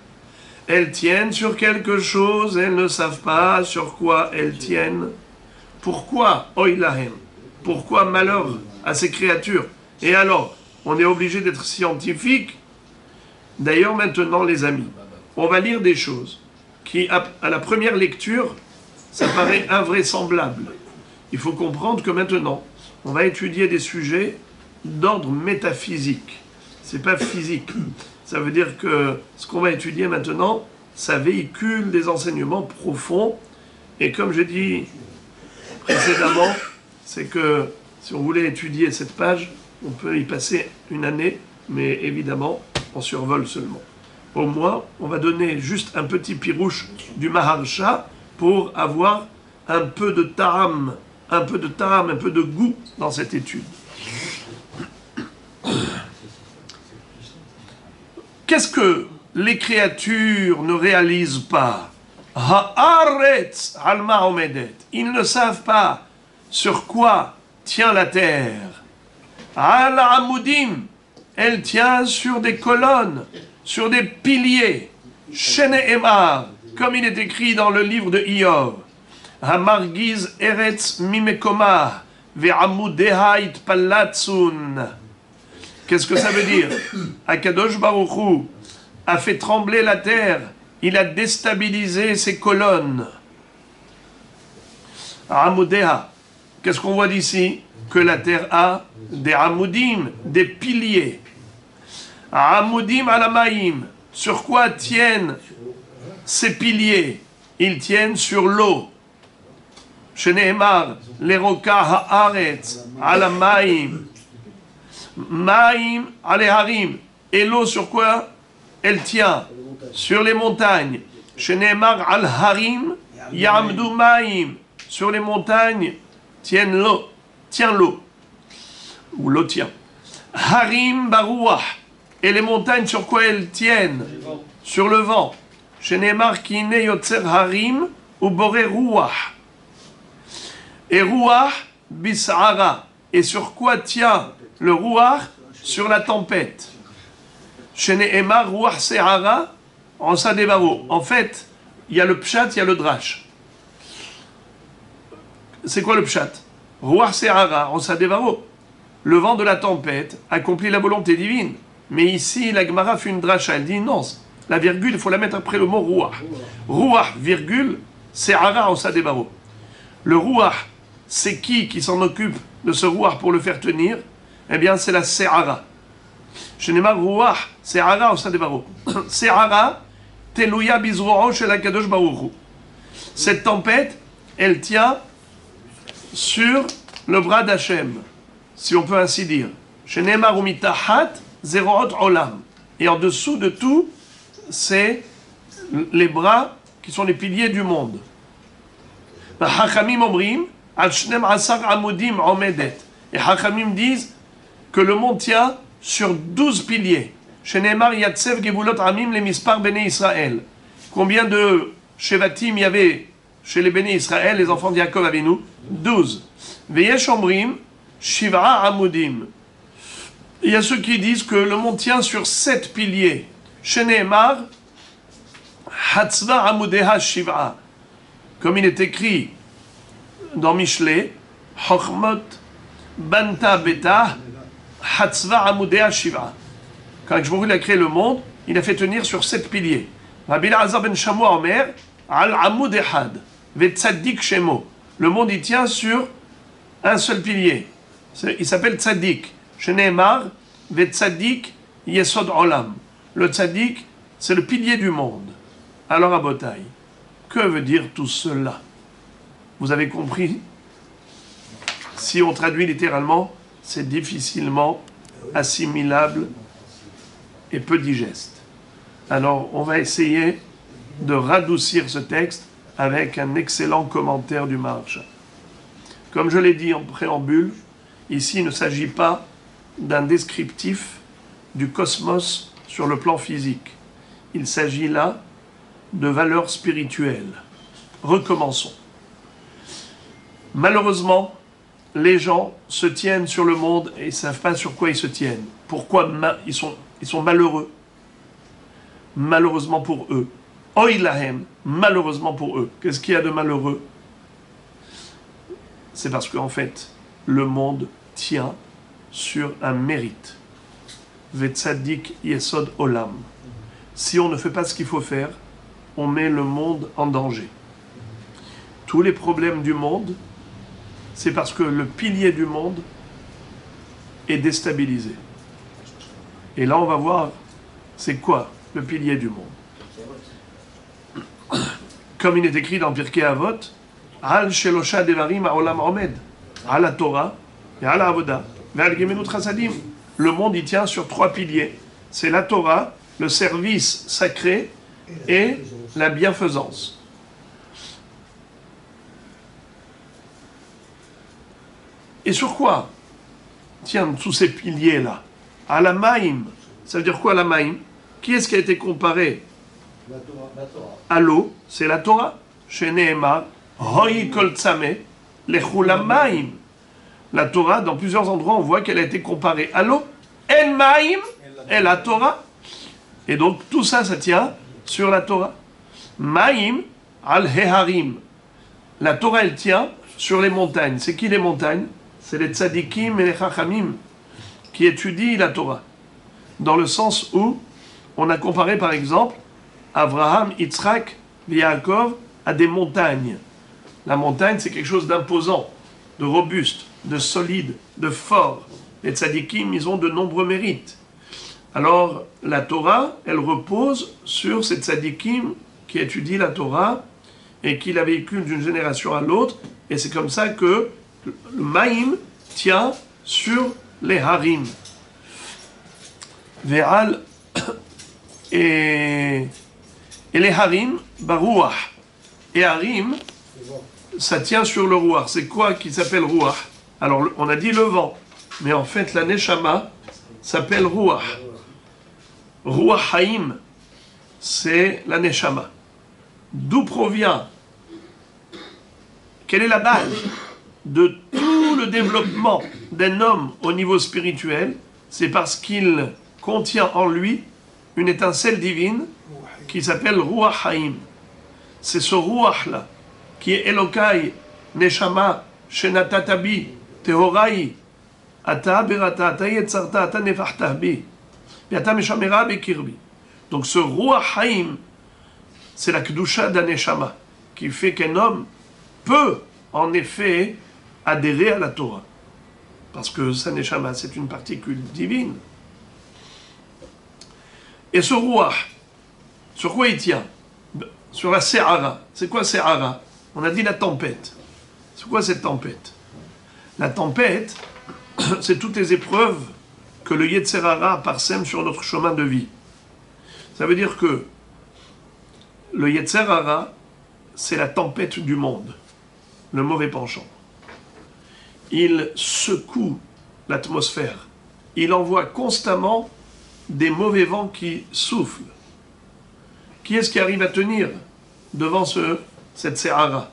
[SPEAKER 1] Elles tiennent sur quelque chose, elles ne savent pas sur quoi elles tiennent. Pourquoi Oy lahem? Pourquoi malheur à ces créatures? Et alors, on est obligé d'être scientifique. D'ailleurs, maintenant, les amis, on va lire des choses qui, à la première lecture, ça paraît invraisemblable. Il faut comprendre que maintenant, on va étudier des sujets d'ordre métaphysique. C'est pas physique. Ça veut dire que ce qu'on va étudier maintenant, ça véhicule des enseignements profonds. Et comme j'ai dit précédemment, c'est que si on voulait étudier cette page, on peut y passer une année, mais évidemment, on survole seulement. Au moins, on va donner juste un petit pirouche du Maharsha pour avoir un peu de ta'am, un peu de goût dans cette étude. Qu'est-ce que les créatures ne réalisent pas? Haaretz alma omedet. Ils ne savent pas sur quoi tient la terre. Al amudim. Elle tient sur des colonnes, sur des piliers. Shene emar, comme il est écrit dans le livre de Iov. Hamargiz eretz mimekoma ve'amudeha itpalatsun. Qu'est-ce que ça veut dire? Akadosh Baruch Hu a fait trembler la terre, il a déstabilisé ses colonnes. Amudeha. Qu'est-ce qu'on voit d'ici? Que la terre a des amudim, des piliers. Amudim alamaim. Sur quoi tiennent ces piliers? Ils tiennent sur l'eau. Sheneemar, leroka haaretz, alamaim. Maim aleharim. Et l'eau sur quoi elle tient? Sur les montagnes. Sheneemar al harim, yamdu maim. Sur les montagnes tiennent l'eau. Tient l'eau. Ou l'eau tient. Harim barouah. Et les montagnes sur quoi elles tiennent? Sur le vent. Sheneemar kine yotzer harim ou boré rouah. Et rouah bis'ara. Et sur quoi tient le rouah? Sur la tempête. Sheneemar rouah se'ara en sadebaro. En fait, il y a le pshat, il y a le drash. C'est quoi le pshat? Rouah se'ara en sadebaro. Le vent de la tempête accomplit la volonté divine. Mais ici, la Gemara fait une dracha. Elle dit non, la virgule, il faut la mettre après le mot rouah. Rouah, virgule, se'ara en sadebaro. Le rouah c'est qui s'en occupe de ce rouach pour le faire tenir? Eh bien, c'est la Se'ara. Shenema rouach, Se'ara au Sadevaro. Se'ara, telouya bizro'o shel HaKadosh Baruch Hu. Cette tempête, elle tient sur le bras d'Hachem, si on peut ainsi dire. Shenema rumitahat zeroot olam. Et en dessous de tout, c'est les bras qui sont les piliers du monde. Hachamim omrim, al shnem asar amudim omedet. Et Hachamim disent que le monde tient sur 12 piliers. Shenemar yatsev gevulot amim le mispar bnei Israël. Combien de shevatim il y avait chez les béné Israël, les enfants de Yaakov Avinu? 12. Veyesh omrim, shiv'a amudim. Il y a ceux qui disent que le monde tient sur 7 piliers. Shenemar, hatzva amudeha shiv'a. Comme il est écrit dans Mishlei, Chochmot banta beta hatzva amudea shiva. Quand Baruch a créé le monde, il a fait tenir sur 7 piliers. Rabbi Elazar ben Shamoua Omer, al amud echad, ve tzaddik shemo. Le monde il tient sur un seul pilier. Il s'appelle tzaddik. Sheneemar, ve tzaddik yesod olam. Le tzaddik, c'est le pilier du monde. Alors à Botaï, que veut dire tout cela? Vous avez compris? Si on traduit littéralement, c'est difficilement assimilable et peu digeste. Alors, on va essayer de radoucir ce texte avec un excellent commentaire du Maharsha. Comme je l'ai dit en préambule, ici il ne s'agit pas d'un descriptif du cosmos sur le plan physique. Il s'agit là de valeurs spirituelles. Recommençons. Malheureusement, les gens se tiennent sur le monde et ils ne savent pas sur quoi ils se tiennent. Pourquoi ils sont malheureux? Malheureusement pour eux. Oy lahem, malheureusement pour eux. Qu'est-ce qu'il y a de malheureux? C'est parce qu'en fait, le monde tient sur un mérite. Vetzadik yesod olam. Si on ne fait pas ce qu'il faut faire, on met le monde en danger. Tous les problèmes du monde, c'est parce que le pilier du monde est déstabilisé. Et là, on va voir, c'est quoi le pilier du monde? Comme il est écrit dans Pirkei Avot, Al Shelosha Devarim Haolam Omed, à la Torah, et à la Avoda, et à la Gemilut Chasadim. Le monde, il tient sur 3 piliers. C'est la Torah, le service sacré et la bienfaisance. Et sur quoi tiennent tous ces piliers-là? À la Maïm. Ça veut dire quoi la Maïm? Qui est-ce qui a été comparé à l'eau? C'est la Torah. Chez Nehemar, Hoi Kol Tzame, Lechula Maïm. La Torah, dans plusieurs endroits, on voit qu'elle a été comparée à l'eau. El Maïm et la Torah. Et donc tout ça, ça tient sur la Torah. Maïm al Heharim. La Torah, elle tient sur les montagnes. C'est qui les montagnes? C'est les tzadikim et les chachamim qui étudient la Torah. Dans le sens où on a comparé par exemple Abraham, Yitzhak, Yaakov à des montagnes. La montagne, c'est quelque chose d'imposant, de robuste, de solide, de fort. Les tzadikim, ils ont de nombreux mérites. Alors, la Torah, elle repose sur ces tzadikim qui étudient la Torah et qui la véhiculent d'une génération à l'autre. Et c'est comme ça que le Maïm tient sur les Harim. Ve'al et les Harim, Barouach. Et Harim, ça tient sur le Rouach. C'est quoi qui s'appelle Rouach? Alors, on a dit le vent, mais en fait, la Neshama s'appelle Rouach. Rouach Haïm, c'est la Neshama. D'où provient? Quelle est la base de tout le développement d'un homme au niveau spirituel? C'est parce qu'il contient en lui une étincelle divine qui s'appelle Ruach Haïm. C'est ce Ruach-là qui est Elokai, Neshama, Shenatatabi, Tehorai, Ata Berata, Ata Yetzarta, Ata Nefachtahbi, Ata Meshamera Bekirbi. Donc ce Ruach Haïm, c'est la Kedusha d'Aneshama qui fait qu'un homme peut en effet adhérer à la Torah. Parce que sa neshama, c'est une particule divine. Et ce roi, sur quoi il tient? Sur la Se'ara. C'est quoi Se'ara? On a dit la tempête. C'est quoi cette tempête? La tempête, c'est toutes les épreuves que le Yetzer Hara parsème sur notre chemin de vie. Ça veut dire que le Yetzer Hara, c'est la tempête du monde, le mauvais penchant. Il secoue l'atmosphère. Il envoie constamment des mauvais vents qui soufflent. Qui est-ce qui arrive à tenir devant cette Se'ara?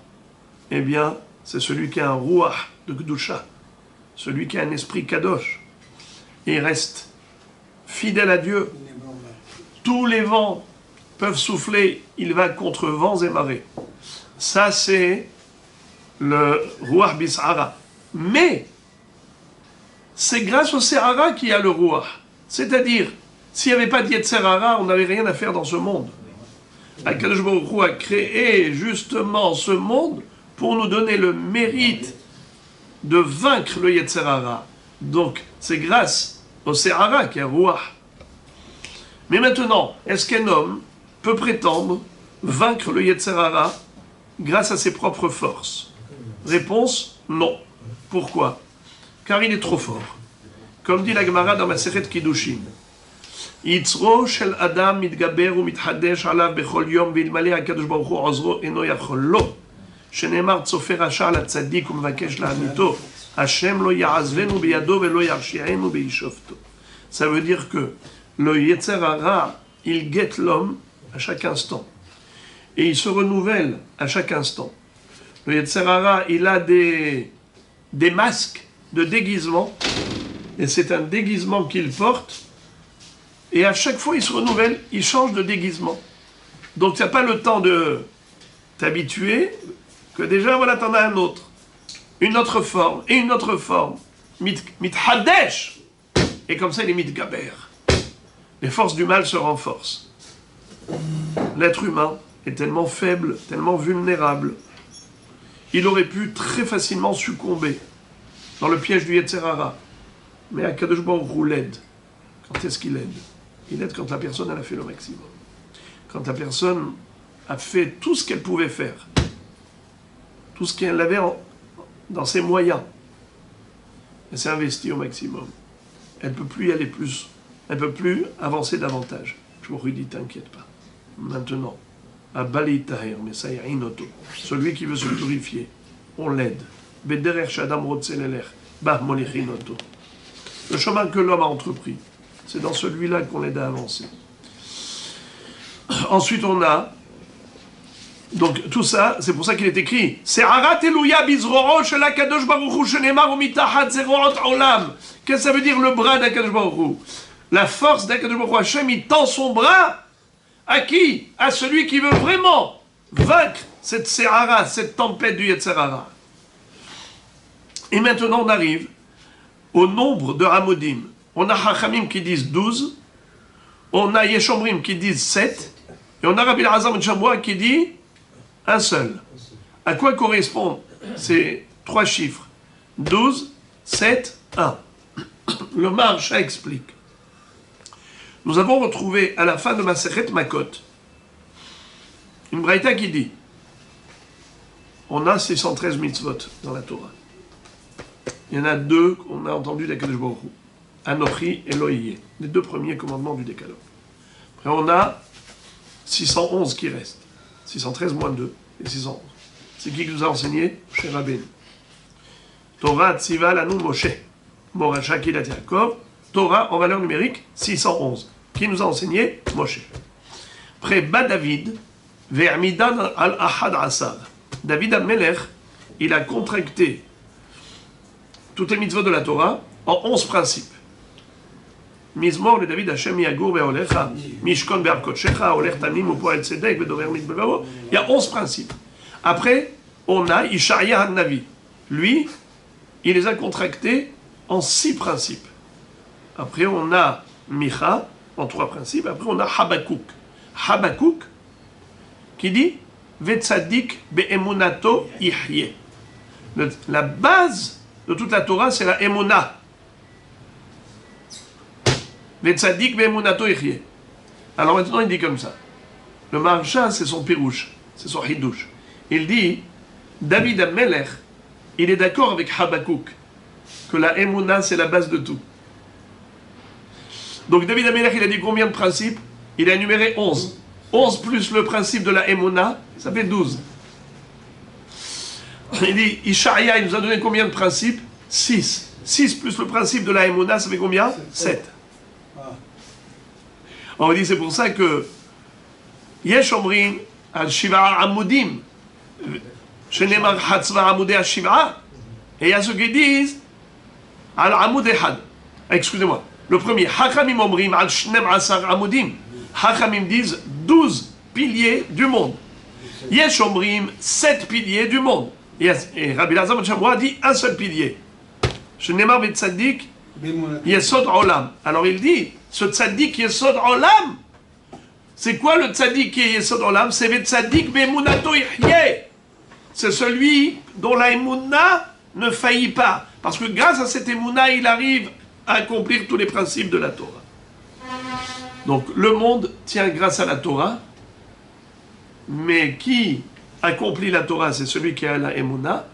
[SPEAKER 1] Eh bien, c'est celui qui a un Ruach de Kedusha, celui qui a un esprit Kadosh. Et il reste fidèle à Dieu. Tous les vents peuvent souffler, il va contre vents et marées. Ça, c'est le Ruach Bis'ara. Mais, c'est grâce au Se'ara qu'il y a le Ruach. C'est-à-dire, s'il n'y avait pas de Yetzer Hara, on n'avait rien à faire dans ce monde. Akadosh Baruch Hu a créé justement ce monde pour nous donner le mérite de vaincre le Yetzer Hara. Donc, c'est grâce au Se'ara qu'il y a Ruach. Mais maintenant, est-ce qu'un homme peut prétendre vaincre le Yetzer Hara grâce à ses propres forces? Réponse, non. Pourquoi? Car il est trop fort. Comme dit la Gemara dans Masechet Kiddushin, Yitzro shel adam mitgaber umithadesh alav bechol yom ve'ilmale hakadosh baruch hu ozro eno yachol lo shenemar tzofer rasha al hatzadik umevakesh la'amito Hashem lo ya'azvenu biyado ve'lo yarshi'enu be'ishofto. Ça veut dire que le Yetzer Hara, il guette l'homme à chaque instant. Et il se renouvelle à chaque instant. Le Yetzer Hara, il a des masques de déguisement. Et c'est un déguisement qu'il porte. Et à chaque fois, il se renouvelle, il change de déguisement. Donc, tu n'as pas le temps de t'habituer, que déjà, voilà, tu en as un autre. Une autre forme, et une autre forme. Mithadesh. Et comme ça, il est mitgaber. Les forces du mal se renforcent. L'être humain est tellement faible, tellement vulnérable. Il aurait pu très facilement succomber dans le piège du Yetzer Hara. Mais Akadosh Baruch Hu l'aide. Quand est-ce qu'il aide? Il aide quand la personne elle a fait le maximum. Quand la personne a fait tout ce qu'elle pouvait faire. Tout ce qu'elle avait dans ses moyens. Elle s'est investie au maximum. Elle ne peut plus y aller plus. Elle ne peut plus avancer davantage. Je vous redis, t'inquiète pas. Maintenant, à Bali Taher, mais ça y est, Inoto. Celui qui veut se purifier, on l'aide. Bederer Shadam Rotseleler, Bah Molichinoto. Le chemin que l'homme a entrepris, c'est dans celui-là qu'on l'aide à avancer. Ensuite, on a. Donc, tout ça, c'est pour ça qu'il est écrit. Se'arat Eluya bizro'o shel HaKadosh Baruch Hu shenemar umitachat zero'ot olam. Qu'est-ce que ça veut dire le bras d'Akadosh Baruch Hu? La force d'Akadosh Baruch Hu, Hashem, il tend son bras à qui? À celui qui veut vraiment vaincre cette Se'ara, cette tempête du Yetzer Hara. Et maintenant, on arrive au nombre de Hamodim. On a Hachamim qui disent 12, on a Yeshomrim qui disent 7, et on a Rabbi Elazar ben Shamua qui dit un seul. À quoi correspondent ces trois chiffres? 12, 7, 1. Le Maharsha explique. Nous avons retrouvé à la fin de Masechet Makot une braïta qui dit on a 613 mitzvot dans la Torah. Il y en a deux qu'on a entendu d'Akadosh Baruch Hu. Anochi et Loïe, les deux premiers commandements du décalogue. Après on a 611 qui restent. 613 moins 2 et 611. C'est qui nous a enseigné? Moshe Rabbeinu. Torah Tziva Lanu Moshe. Moracha Kilat Yaakov. Torah en valeur numérique 611. Qui nous a enseigné? Moshe. Après Bas David, Ve'amidan al Ahad Asad. David Amelech, il a contracté toutes les mitzvot de la Torah en 11 principes. Mizmor le David Hashem Yagur Be'olecha, Mishkon Be'arkotshecha, Olech Tanim Upoel Tzedek Be'dover Mitbevavo. Il y a 11 principes. Après, on a Ishaïa Han-Navi. Lui, il les a contractés en 6 principes. Après, on a Micha, en 3 principes. Après, on a Habakkuk. Habakkuk, qui dit Vetzadik Be'emunato Yihye. La base de toute la Torah, c'est la Emunah. Les tzaddik be'emunato yechye. Alors maintenant, il dit comme ça. Le Maharsha, c'est son pirouche, c'est son hidouche. Il dit, David Amelech, il est d'accord avec Habakkuk, que la Emunah, c'est la base de tout. Donc David Amelech, il a dit combien de principes? Il a énuméré 11. 11 plus le principe de la Emunah, ça fait 12. Il dit, Ishaïa, il nous a donné combien de principes? 6. 6 plus le principe de la Emunah, ça fait combien? 7. On dit, c'est pour ça que Yesh Omrim al Shiva Amudim, Shenemar Hatzva Amudé al Shiva, et il y a ceux qui disent al Amud Ehad. Excusez-moi. Le premier, Hachamim Omrim al Shnem Asar Amudim. Hachamim disent 12 piliers du monde. Yesh Omrim 7 piliers du monde. Et Rabbi Lazar Ben Shamua dit un seul pilier. Shenemar Bet Tzadik Yesod Olam. Alors il dit, ce tzaddik Yesod Olam, c'est quoi le tzaddik qui est Yesod Olam? C'est le tzaddik be'emunato yihye. C'est celui dont la emuna ne faillit pas. Parce que grâce à cette emuna, il arrive à accomplir tous les principes de la Torah. Donc le monde tient grâce à la Torah, mais qui accomplit la Torah, c'est celui qui a la emuna.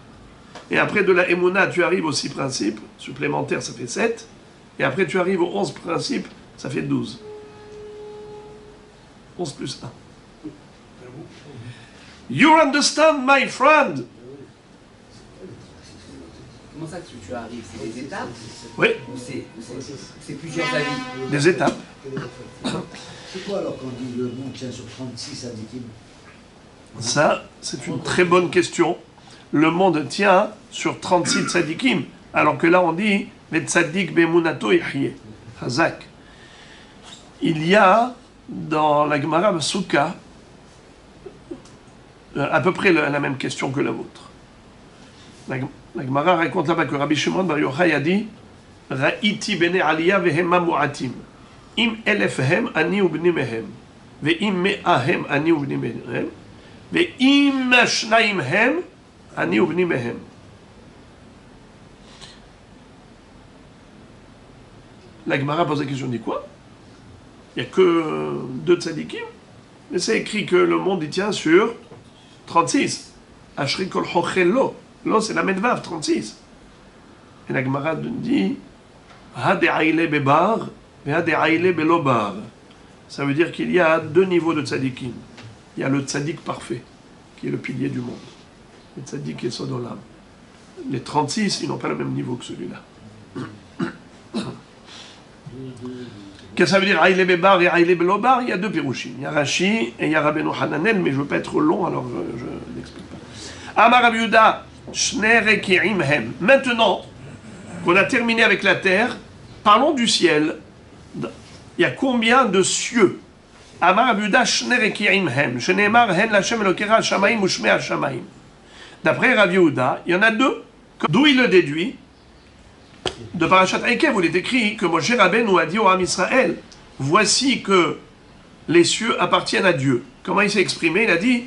[SPEAKER 1] Et après de la emuna, tu arrives aux 6 principes supplémentaires, ça fait 7. Et après tu arrives aux 11 principes, ça fait 12. 11 plus 1. You understand, my friend?
[SPEAKER 3] Comment ça tu arrives? C'est des étapes?
[SPEAKER 1] Oui.
[SPEAKER 3] Ou c'est plusieurs avis?
[SPEAKER 1] Des étapes.
[SPEAKER 2] C'est quoi alors quand on dit le monde tient sur 36 tzadikim?
[SPEAKER 1] Ça, c'est une très bonne question. Le monde tient sur 36 tzadikim, alors que là on dit les tzaddik be'emunato yihye. Hazak. Il y a dans la Gemara Souka à peu près la même question que la vôtre. La Gemara raconte là-bas que Rabbi Shimon Bar Yochai a dit Ra'iti bene aliyah vehema mu'atim im elefhem ani ubni mehem ve'im me'ahem ani ubni mehem ve'im shnaim hem ani ubni mehem. La Gemara pose la question, dit quoi? Il n'y a que 2 tzadikim. Mais c'est écrit que le monde y tient sur 36. Ashri kol hochel lo. Lo, c'est la medvav, 36. Et la Gemara dit Hade aile bebar, et hade aile belobar. Ça veut dire qu'il y a 2 niveaux de tzadikim. Il y a le tzadik parfait, qui est le pilier du monde. Le tzadik qui est sodolam. Les 36, ils n'ont pas le même niveau que celui-là. Qu'est-ce que ça veut dire Aïle Bebar et Aïle Belobar? Il y a 2 pirouchim. Il y a Rashi et il y a Rabbeinu Hananel, mais je ne veux pas être long, alors je n'explique pas. Amar Rabbi Yehuda, Shne Reki'im Hem. Maintenant qu'on a terminé avec la terre, parlons du ciel. Il y a combien de cieux? Amar Rabbi Yehuda, Shne Reki'im Hem. Shene'emar Hen Lashem Elokera Hashamaim Ushme Hashamaim. D'après Rabbi Yehuda, il y en a 2. D'où il le déduit? De Parashat Eikev, où il est écrit que Moshe Rabbeinu a dit au Ham Israël, voici que les cieux appartiennent à Dieu. Comment il s'est exprimé? Il a dit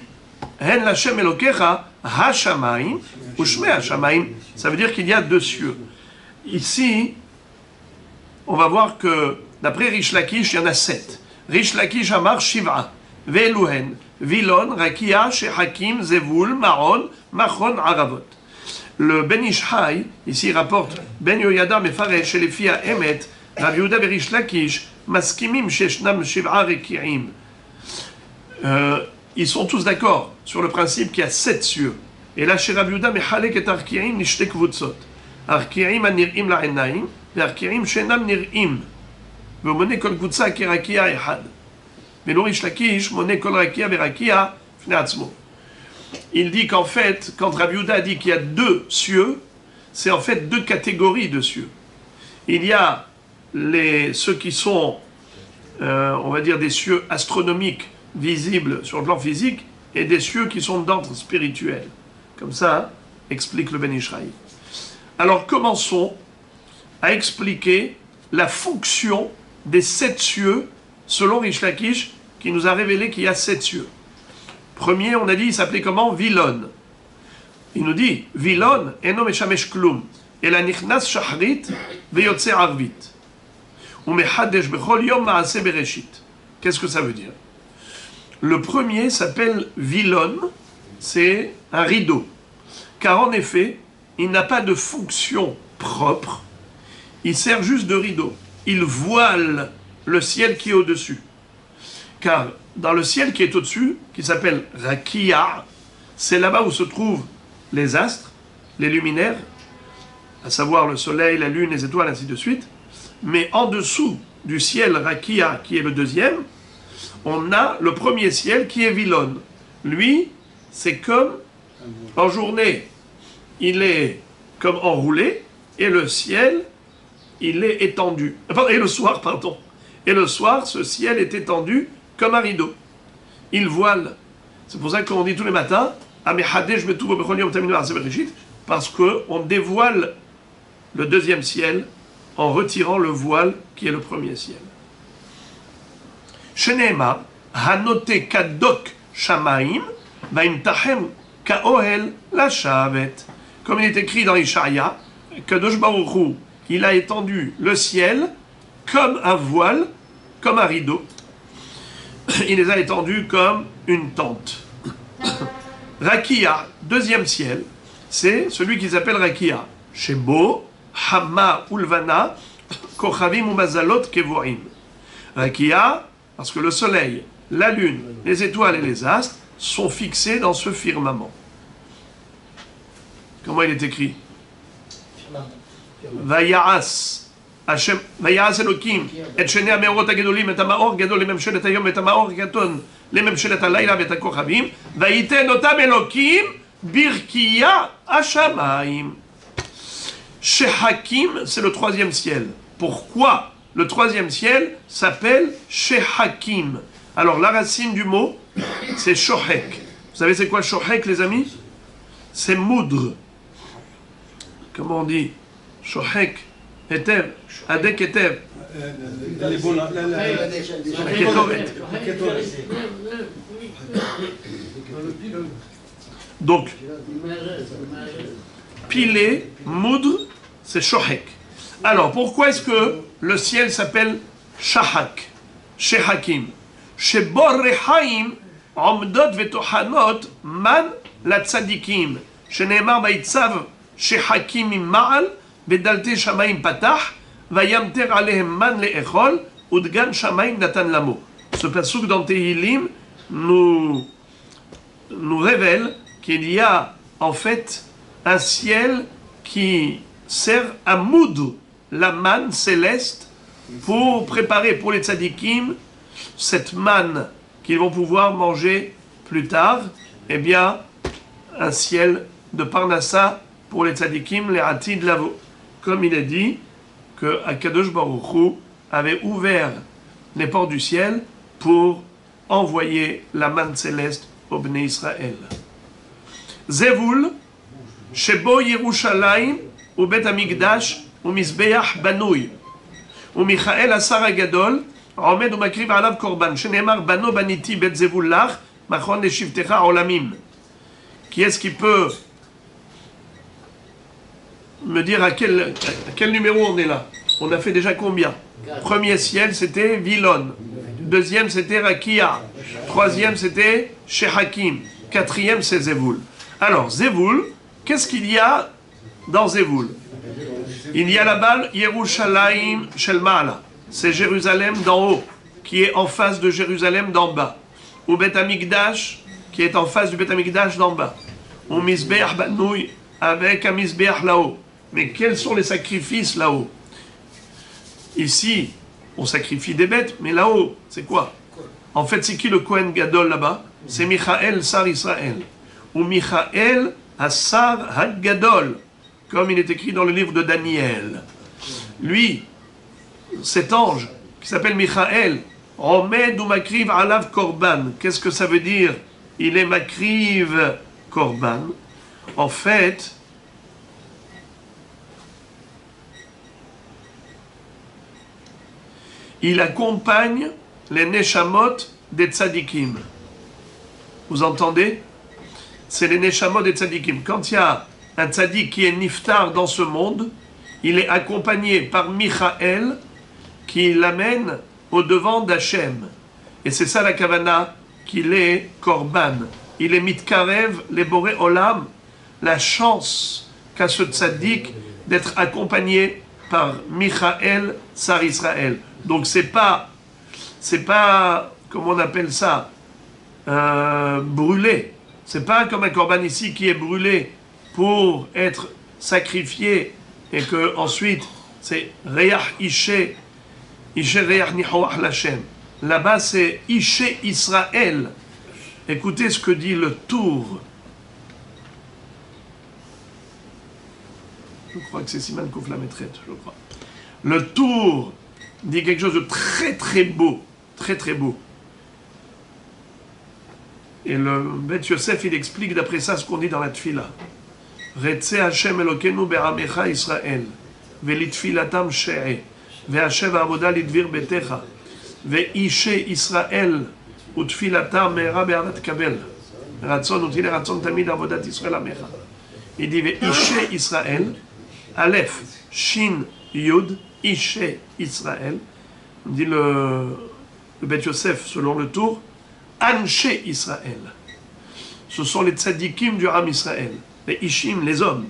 [SPEAKER 1] Hen Lashem Elokecha Hashamaim Ushme Hashamaim. Ça veut dire qu'il y a 2 cieux. Ici, on va voir que d'après Rish Lakish, il y en a 7. Rish Lakish Amar Shiva, Ve'eluhen, Vilon, Rakia, Shehakim, Zevul, Maron, Machon, Aravot. Le Ben Ishai, ici il rapporte Ben Yoyada Mefaresh chez les filles à Emet, Rabbi Yehuda Berish Lakish, Maskimim Sheshnam Shiv'a Reki'im. Ils sont tous d'accord sur le principe qu'il y a 7 cieux. Et là chez Rabbi Yehuda Mechalek et Arki'im Nishte Kvutzot. Arki'im Anirim La'enaim, et Arki'im Shenam Nir'im. Ve'mone kol Kvutza Kirakia Ehad. Mais Rish Lakish, Mone kol Rakia Verakia Fneatzmo. Il dit qu'en fait, quand Rabbi Yehuda dit qu'il y a 2 cieux, c'est en fait 2 catégories de cieux. Il y a ceux qui sont, on va dire, des cieux astronomiques, visibles sur le plan physique, et des cieux qui sont d'ordre spirituel. Comme ça, explique le Ben Ishraï. Alors commençons à expliquer la fonction des 7 cieux, selon Rish Lakish, qui nous a révélé qu'il y a 7 cieux. Premier, on a dit, il s'appelait comment? Vilon. il nous dit, Vilon, eno meshamesh klum, ela nichnas shachrit, veyotse arvit. Umechadesh bechol yom maase bereshit. Qu'est-ce que ça veut dire? Le premier s'appelle Vilon, c'est un rideau. Car en effet, il n'a pas de fonction propre, il sert juste de rideau. Il voile le ciel qui est au-dessus. Car dans le ciel qui est au-dessus, qui s'appelle Rakia, c'est là-bas où se trouvent les astres, les luminaires, à savoir le soleil, la lune, les étoiles, ainsi de suite. Mais en dessous du ciel Rakia, qui est le deuxième, on a le premier ciel qui est Vilon. Lui, c'est comme en journée, il est comme enroulé, et le ciel, il est étendu. Et le soir, pardon. Et le soir, ce ciel est étendu comme un rideau. Il voile. C'est pour ça qu'on dit tous les matins, parce qu'on dévoile le deuxième ciel en retirant le voile qui est le premier ciel. Sheneemar, hanote kadok shamaim, vaimtachem kaohel la shavet. Comme il est écrit dans Ishaïa, Kadosh Baruch Hu, il a étendu le ciel comme un voile, comme un rideau. Il les a étendus comme une tente. Rakia, deuxième ciel, c'est celui qu'ils appellent Rakia. Shebo, Hama, Ulvana, Kochavim ou Mazalot, Kevoim. Rakia, parce que le soleil, la lune, les étoiles et les astres sont fixés dans ce firmament. Comment il est écrit? Vayas Hashem, Vayas Elokim, et Shene Amerot Agedolim, et Amaor Gadol, le Memshelet Hayom, et Amaor Gaton, le Memshelet Halayla, et Akochavim, Vayiten Otam Elokim, Birkiya Hashamayim. Shehakim, c'est le troisième ciel. Pourquoi le troisième ciel s'appelle Shehakim? Alors la racine du mot, c'est Shohek. Vous savez c'est quoi Shohek, les amis? C'est moudre. Comment on dit? Shohek, Etev, Adek Etev. Donc, piler, moudre, c'est Shohek. Alors, pourquoi est-ce que le ciel s'appelle Shahak, Shehakim? Shebor Rehaim, Omdot Vetochanot, Man la Tzadikim. Sheneemar Vaitzav, Shehakim im Ma'al, Bedalte Shamaim Patach, Vayamter Alehem Man le'echol, Udgan Shamaim Natan Lamo. Ce passouk dans Tehillim nous révèle qu'il y a en fait un ciel qui sert à moudre la manne céleste pour préparer pour les tzadikim cette manne qu'ils vont pouvoir manger plus tard. Eh bien, un ciel de Parnassa pour les tzadikim, les Atid Lavo. Comme il est dit que Akadosh Baruch Hu avait ouvert les portes du ciel pour envoyer la manne céleste au Bnei Israël. Zevul, Shebo Yerushalayim, ou Bet Amigdash, ou Mizbeach Banouy, ou Michael Asar Agadol, Omed ou Makriv Alav Korban, Shenemar Bano Baniti Bet Zevul Lach, Machon de Shivtecha Olamim. Qui est-ce qui peut me dire à quel numéro on est là? On a fait déjà combien? Premier ciel, c'était Vilon. Deuxième, c'était Rakia. Troisième, c'était Shehakim. Quatrième, c'est Zevul. Alors, Zevul, qu'est-ce qu'il y a dans Zevul? Il y a là-bas Yerushalayim Shel Ma'ala. C'est Jérusalem d'en haut, qui est en face de Jérusalem d'en bas. Ou Bet Amigdash, qui est en face du Bet Amigdash d'en bas. Ou Mizbeach Banouy, avec un Mizbeach là-haut. Mais quels sont les sacrifices là-haut? Ici, on sacrifie des bêtes, mais là-haut, c'est quoi? En fait, c'est qui le Kohen Gadol là-bas? C'est Michael Sar Israël. Ou Michael Asar Hagadol, comme il est écrit dans le livre de Daniel. Lui, cet ange, qui s'appelle Michael, Omed ou Makriv Alav Korban. Qu'est-ce que ça veut dire? Il est Makriv Korban. En fait, il accompagne les Neshamot des Tzadikim. Vous entendez? c'est les neshamot des tzadikim. Quand il y a un tzadik qui est niftar dans ce monde, il est accompagné par Michael qui l'amène au devant d'Hachem. Et c'est ça la kavana, qu'il est korban. Il est mitkarev, les boré olam, la chance qu'a ce tzaddik d'être accompagné par Michael, Sar Israël. Donc c'est pas, comment on appelle ça, brûlé. C'est pas comme un korban ici qui est brûlé pour être sacrifié et que ensuite c'est Reyach Ishe Reyach Nihoach Lachem. Là-bas c'est Ishe Israël. Écoutez ce que dit le Tour. Je crois que c'est Siman Kouf la maîtrette, je crois. Le Tour dit quelque chose de très très beau. Très très beau. Et le Beth Yosef, il explique d'après ça ce qu'on dit dans la Tfila. Retze Hashem Elokenu be'amecha Israël, ve'litfilatam she'e, ve'ashev avoda lidvir betecha, ve'ishe Israël, utfilatam me'era be'arat kabel, ratzon utile ratzon tamid avodat Israël amecha. Il dit ve'ishe Israël, Aleph, Shin, Yud, ishe Israël. Dit le Beth Yosef, selon le Tour, Anshe Israël. Ce sont les tzadikim du Ham Israël. Les Ishim, les hommes.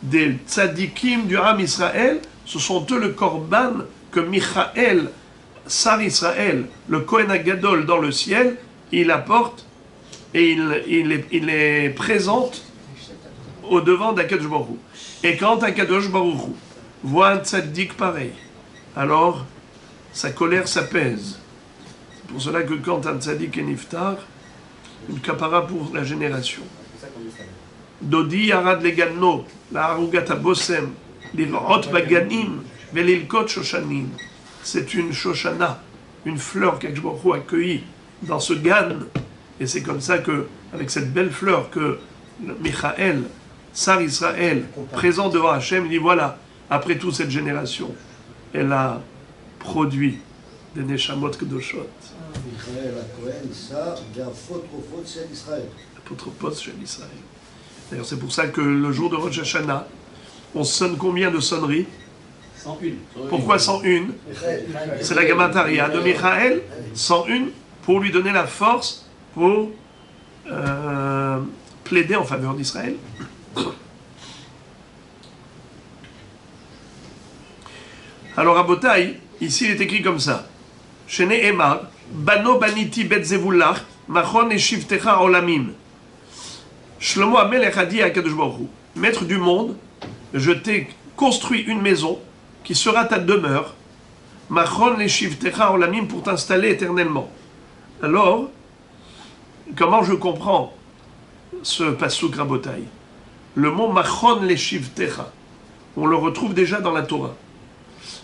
[SPEAKER 1] Des tzadikim du Ham Israël, ce sont eux le korban que Michael, Sar Israël, le Kohen Agadol dans le ciel, il apporte et il les présente au devant d'Akadosh Baruch Hu. Et quand Akadosh Baruch Hu voit un tzadik pareil, alors sa colère s'apaise. C'est pour cela que quand un tzadik est niftar, une kapara pour la génération. Dodi yarad leganno, la harugat abosem, l'ilhot baganim, velilkot shoshanim. C'est une shoshana, une fleur qu'Akadosh Baruch Hu a accueillie dans ce gan. Et c'est comme ça que, avec cette belle fleur que Michael, Sar Israël, présent devant Hachem, il dit voilà, après toute cette génération, elle a produit des Neshamot Kedoshot.
[SPEAKER 2] Michael Cohen, ça, l'apôtre c'est Israël.
[SPEAKER 1] L'apôtre chez Israël. D'ailleurs, c'est pour ça que le jour de Rosh Hashanah, on sonne combien de sonneries?
[SPEAKER 3] 101.
[SPEAKER 1] Pourquoi 101? C'est la Gamataria de Michael, 101, pour lui donner la force pour plaider en faveur d'Israël. Alors à Botaï, ici il est écrit comme ça. Shene Emar, Bano Baniti Bet Zevulach, Machon et Shivtecha Olamim. Shlomo Amelech a dit à Kadosh Baruch Hu, maître du monde, je t'ai construit une maison qui sera ta demeure, Machon et Shivtecha Olamim, pour t'installer éternellement. Alors, comment je comprends ce pasuk Rabotai? Le mot Machon le Shivtecha, on le retrouve déjà dans la Torah.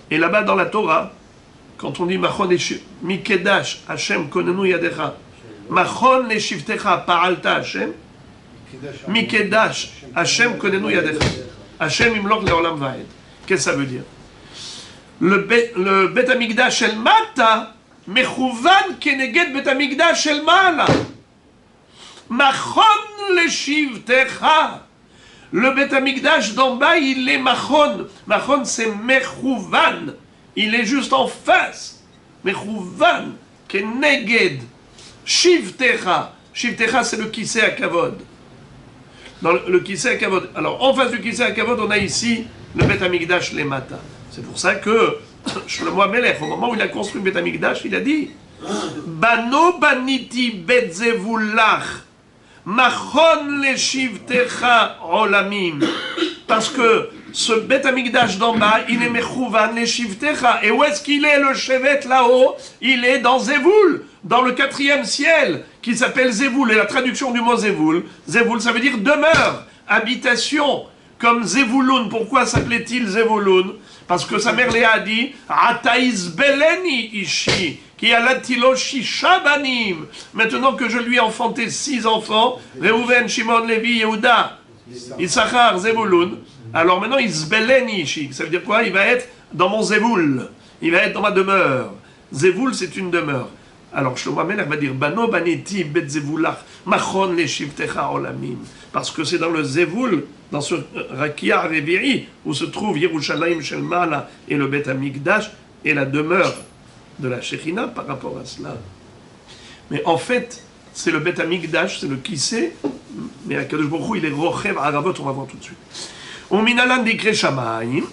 [SPEAKER 1] Et là-bas dans la Torah, quand on dit Machon le Shivtecha, Mikedash Hashem konenu yadecha, Machon le Shivtecha Paralta Hashem, Mikedash Hashem konenu yadecha, Hashem imlok leolam vaed. Qu'est-ce que ça veut dire? Le Bet Hamikdash shel Mata, mechouvan keneged Bet Hamikdash shel Mala. Machon le Shivtecha. Le Bet Hamikdash d'en bas, il est Machon. Machon, c'est Mechouvan. Il est juste en face. Mechouvan, Keneged, Shivtecha. Shivtecha, c'est le Kisei HaKavod. Dans le Kisei HaKavod. Alors, en face du Kisei HaKavod, on a ici le Bet Hamikdash Lemata. C'est pour ça que Shlomo Amelech, au moment où il a construit le Bet Hamikdash, il a dit Bano baniti bet zevulach. Machon le shivtecha olamim. Parce que ce Bet Hamikdash d'en bas, il est mechouvan le shivtecha. Et où est-ce qu'il est le chevet là-haut? Il est dans Zévoul, dans le 4e ciel, qui s'appelle Zévoul. Et la traduction du mot Zévoul, Zévoul, ça veut dire demeure, habitation, comme Zévouloun. Pourquoi s'appelait-il Zévouloun? Parce que sa mère Léa a dit Ataïs beleni ishi. Maintenant que je lui ai enfanté 6 enfants, Reuven, Shimon, Lévi, Yehuda, Issachar, Zevulun, alors maintenant il zbeleni ishi. Ça veut dire quoi? Il va être dans mon Zévoul. Il va être dans ma demeure. Zévoul, c'est une demeure. Alors Shlomo HaMelech va dire Bano baneti bet zevulach machon le shivtecha olamim. Parce que c'est dans le Zévoul, dans ce Rakia Revi'i, où se trouve Yerushalayim Shel Mala et le Bet Amikdash et la demeure de la Shekhinah par rapport à cela. Mais en fait, c'est le Bet Amikdash, c'est le Kissé, mais Akadosh Baruch Hu, il est Rochev Aravot, on va voir tout de suite. Au Minalan Dikre Shamayim,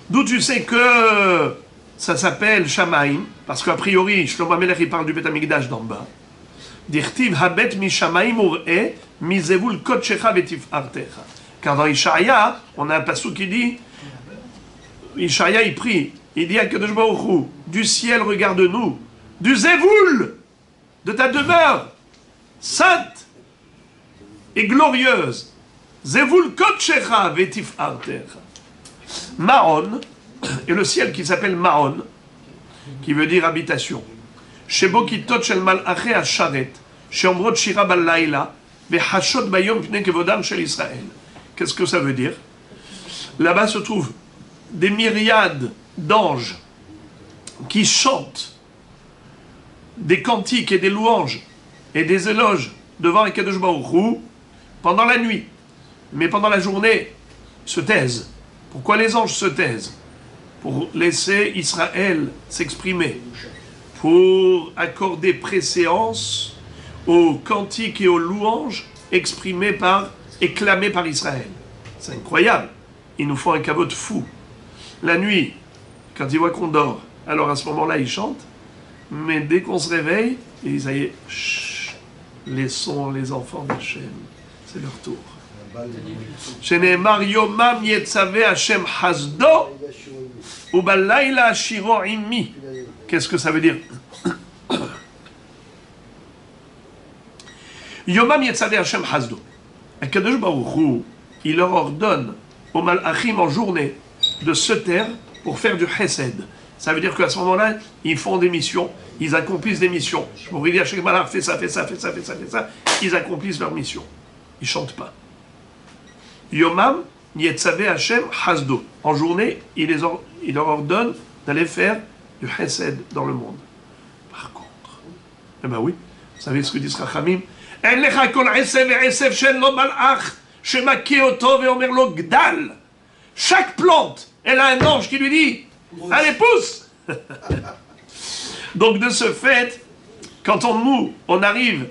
[SPEAKER 1] d'où tu sais que ça s'appelle Shamayim, parce qu'a priori, Shlomo HaMelech, il parle du Bet Amikdash d'en bas. Dirtiv habet mi Shamayim ur'e mi zevul kodshecha vetif'artecha. Car dans Ishaïa, on a un passage qui dit, Ishaïa il prie, il dit à Kadosh Baruch Hu, du ciel regarde-nous, du zevul, de ta demeure, sainte et glorieuse. Zevul kodshecha vetif'artecha. Ma'on, et le ciel qui s'appelle Ma'on, qui veut dire habitation. Shebo kitot shel malachei hasharet, sheomrot shira balayla, vehashot bayom pnei kevodam shel Israël. Qu'est-ce que ça veut dire? Là-bas se trouvent des myriades d'anges qui chantent des cantiques et des louanges et des éloges devant Akadosh Baruch Hu pendant la nuit. Mais pendant la journée, ils se taisent. Pourquoi les anges se taisent? Pour laisser Israël s'exprimer, pour accorder préséance aux cantiques et aux louanges exprimés et clamés par Israël. C'est incroyable. Ils nous font un caveau de fou. La nuit, quand ils voient qu'on dort, alors à ce moment-là, ils chantent. Mais dès qu'on se réveille, ils disent, ça y est, chut, laissons les enfants d'Hachem. C'est leur tour. Shene'emar yomam yetzaveh Hashem hasdo ubalayla shiro imi. Qu'est-ce que ça veut dire? Yomam yetzaveh Hashem hasdo. Akadosh Baruch Hu, il leur ordonne aux malachim en journée de se taire pour faire du chesed. Ça veut dire qu'à ce moment-là, ils font des missions, ils accomplissent des missions. Pour dire à chaque malach, fais ça, fais ça, fais ça, fais ça, fais ça. Ils accomplissent leur mission. Ils ne chantent pas. Yomam yetzaveh Hashem hasdo. En journée, il leur ordonne d'aller faire du chesed dans le monde. Par contre, eh ben oui, vous savez ce que disent Chachamim? En lecha kol esev ve'esev shel lo malach shemaki oto ve'omer lo gdal. Chaque plante, elle a un ange qui lui dit, allez pousse. Donc de ce fait, quand on arrive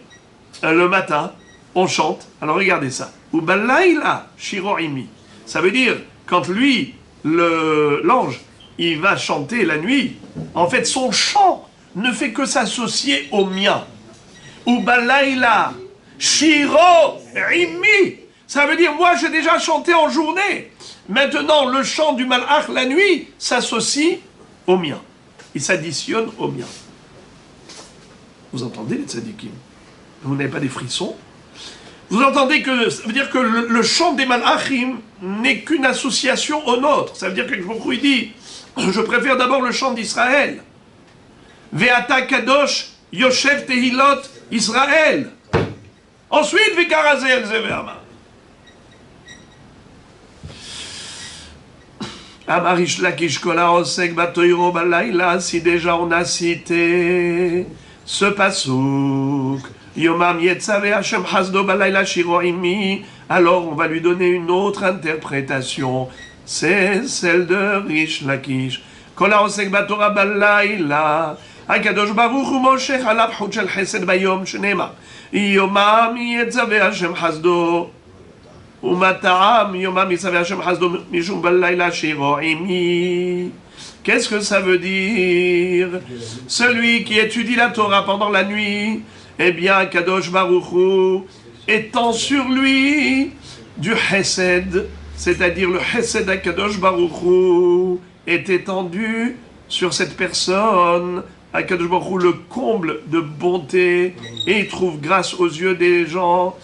[SPEAKER 1] le matin, on chante. Alors regardez ça. Ubalayla shiro imi. Ça veut dire, quand lui, l'ange, il va chanter la nuit, en fait, son chant ne fait que s'associer au mien. Ubalayla shiro imi. Ça veut dire, moi, j'ai déjà chanté en journée. Maintenant, le chant du malach, la nuit, s'associe au mien. Il s'additionne au mien. Vous entendez les tzadikim? Vous n'avez pas des frissons? Vous entendez que ça veut dire que le chant des malachim n'est qu'une association au nôtre. Ça veut dire que beaucoup il dit, je préfère d'abord le chant d'Israël. Ve'ata kadosh yoshev tehilot Israël. Ensuite, v'karazel zeve'ama. Amarish lakish kola osek batoiro balayla. Si déjà on a cité ce passouk. Yomam yetzaveh Hashem hasdo balayla shiro imi. Alors on va lui donner une autre interprétation. C'est celle de Rish Lakish. Kola osek batora balayla. Akadosh baruch hu moshech alav chut shel chesed bayom shenema. Yomam yetzaveh Hashem hasdo. Umata'am yomam yetzaveh Hashem hasdo mishum balayla shiro imi. Qu'est-ce que ça veut dire? Celui qui étudie la Torah pendant la nuit, eh bien, Kadosh Baruch Hu étend sur lui du Chesed, c'est-à-dire le Chesed à Kadosh Baruch Hu est étendu sur cette personne. À Kadosh Baruch Hu le comble de bonté et il trouve grâce aux yeux des gens.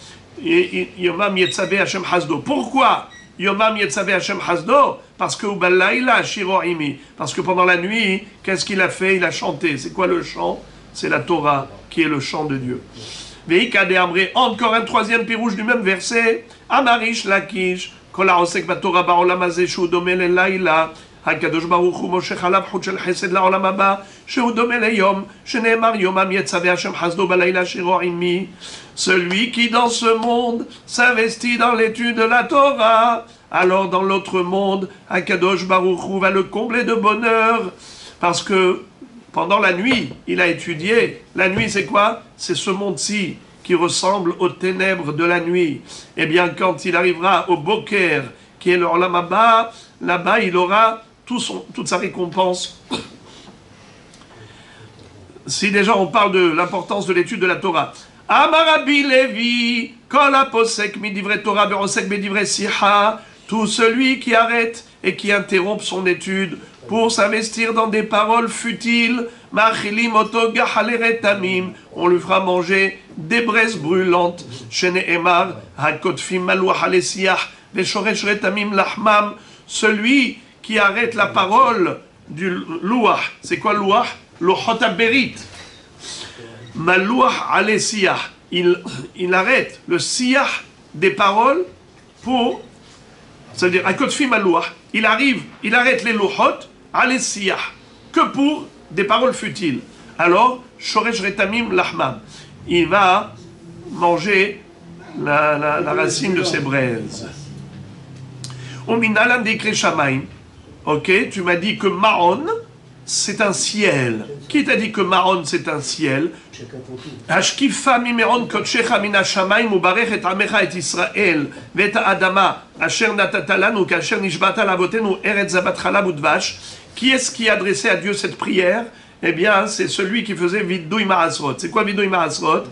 [SPEAKER 1] Et Yomam Yetzaveh Hashem Hasdo. Pourquoi Yomam Yetzaveh Hashem Hasdo? Parce que Ubalayla Shiro Imi. Parce que pendant la nuit, qu'est-ce qu'il a fait? Il a chanté. C'est quoi le chant? C'est la Torah, qui est le chant de Dieu. Veikade Amré, encore un troisième pirouge du même verset. Amarish Lakish, Kola Osek Batora Baolam Azeshu Domele Laila, הקדוש ברוך הוא מושך עליו חוט של חסד לעולם הבא, שהוא דומה ליום, שנאמר יומם יצווה השם חסדו בלילה שירו עמי. Celui qui dans ce monde s'investit dans l'étude de la Torah, alors dans l'autre monde, Akadosh Baruch Hu va le combler de bonheur, parce que pendant la nuit, il a étudié. La nuit, c'est quoi? C'est ce monde-ci qui ressemble aux ténèbres de la nuit. Eh bien, quand il arrivera au Boker, qui est le Olam Haba, là-bas, il aura toute sa récompense. Si déjà on parle de l'importance de l'étude de la Torah. Amarabi Levi, Kol Aposek Midivre Torah Berosek Midivre Siha, tout celui qui arrête et qui interrompt son étude pour s'investir dans des paroles futiles, Machilim Oto Gahaleret Tamim, on lui fera manger des braises brûlantes. Shene Emar, Hakotfim Malouach Alesiach, Veshoresh Retamim Lahmam, celui qui arrête la parole du louach. C'est quoi louach? Lohot Aberit. Malouach Alesiach. Il arrête le siach des paroles pour, c'est-à-dire Hakotfim Malouach. Il arrête les lohot Alesiach que pour des paroles futiles. Alors, Shoresh Retamim Lahmam. Il va manger la racine de ses braises. Ominalam décret Shamaim. Ok, tu m'as dit que Maron, c'est un ciel. Qui t'a dit que Maron, c'est un ciel? Ashkifa mimeron kotshecha mina shamaim ubarech et amecha et Israël vet adama asher natatalanu kasher nishbata lavotenu eretz zabatchala budvash. Qui est-ce qui adressait à Dieu cette prière? Eh bien, c'est celui qui faisait Vidui Mahasrot. C'est quoi Vidui Mahasrot?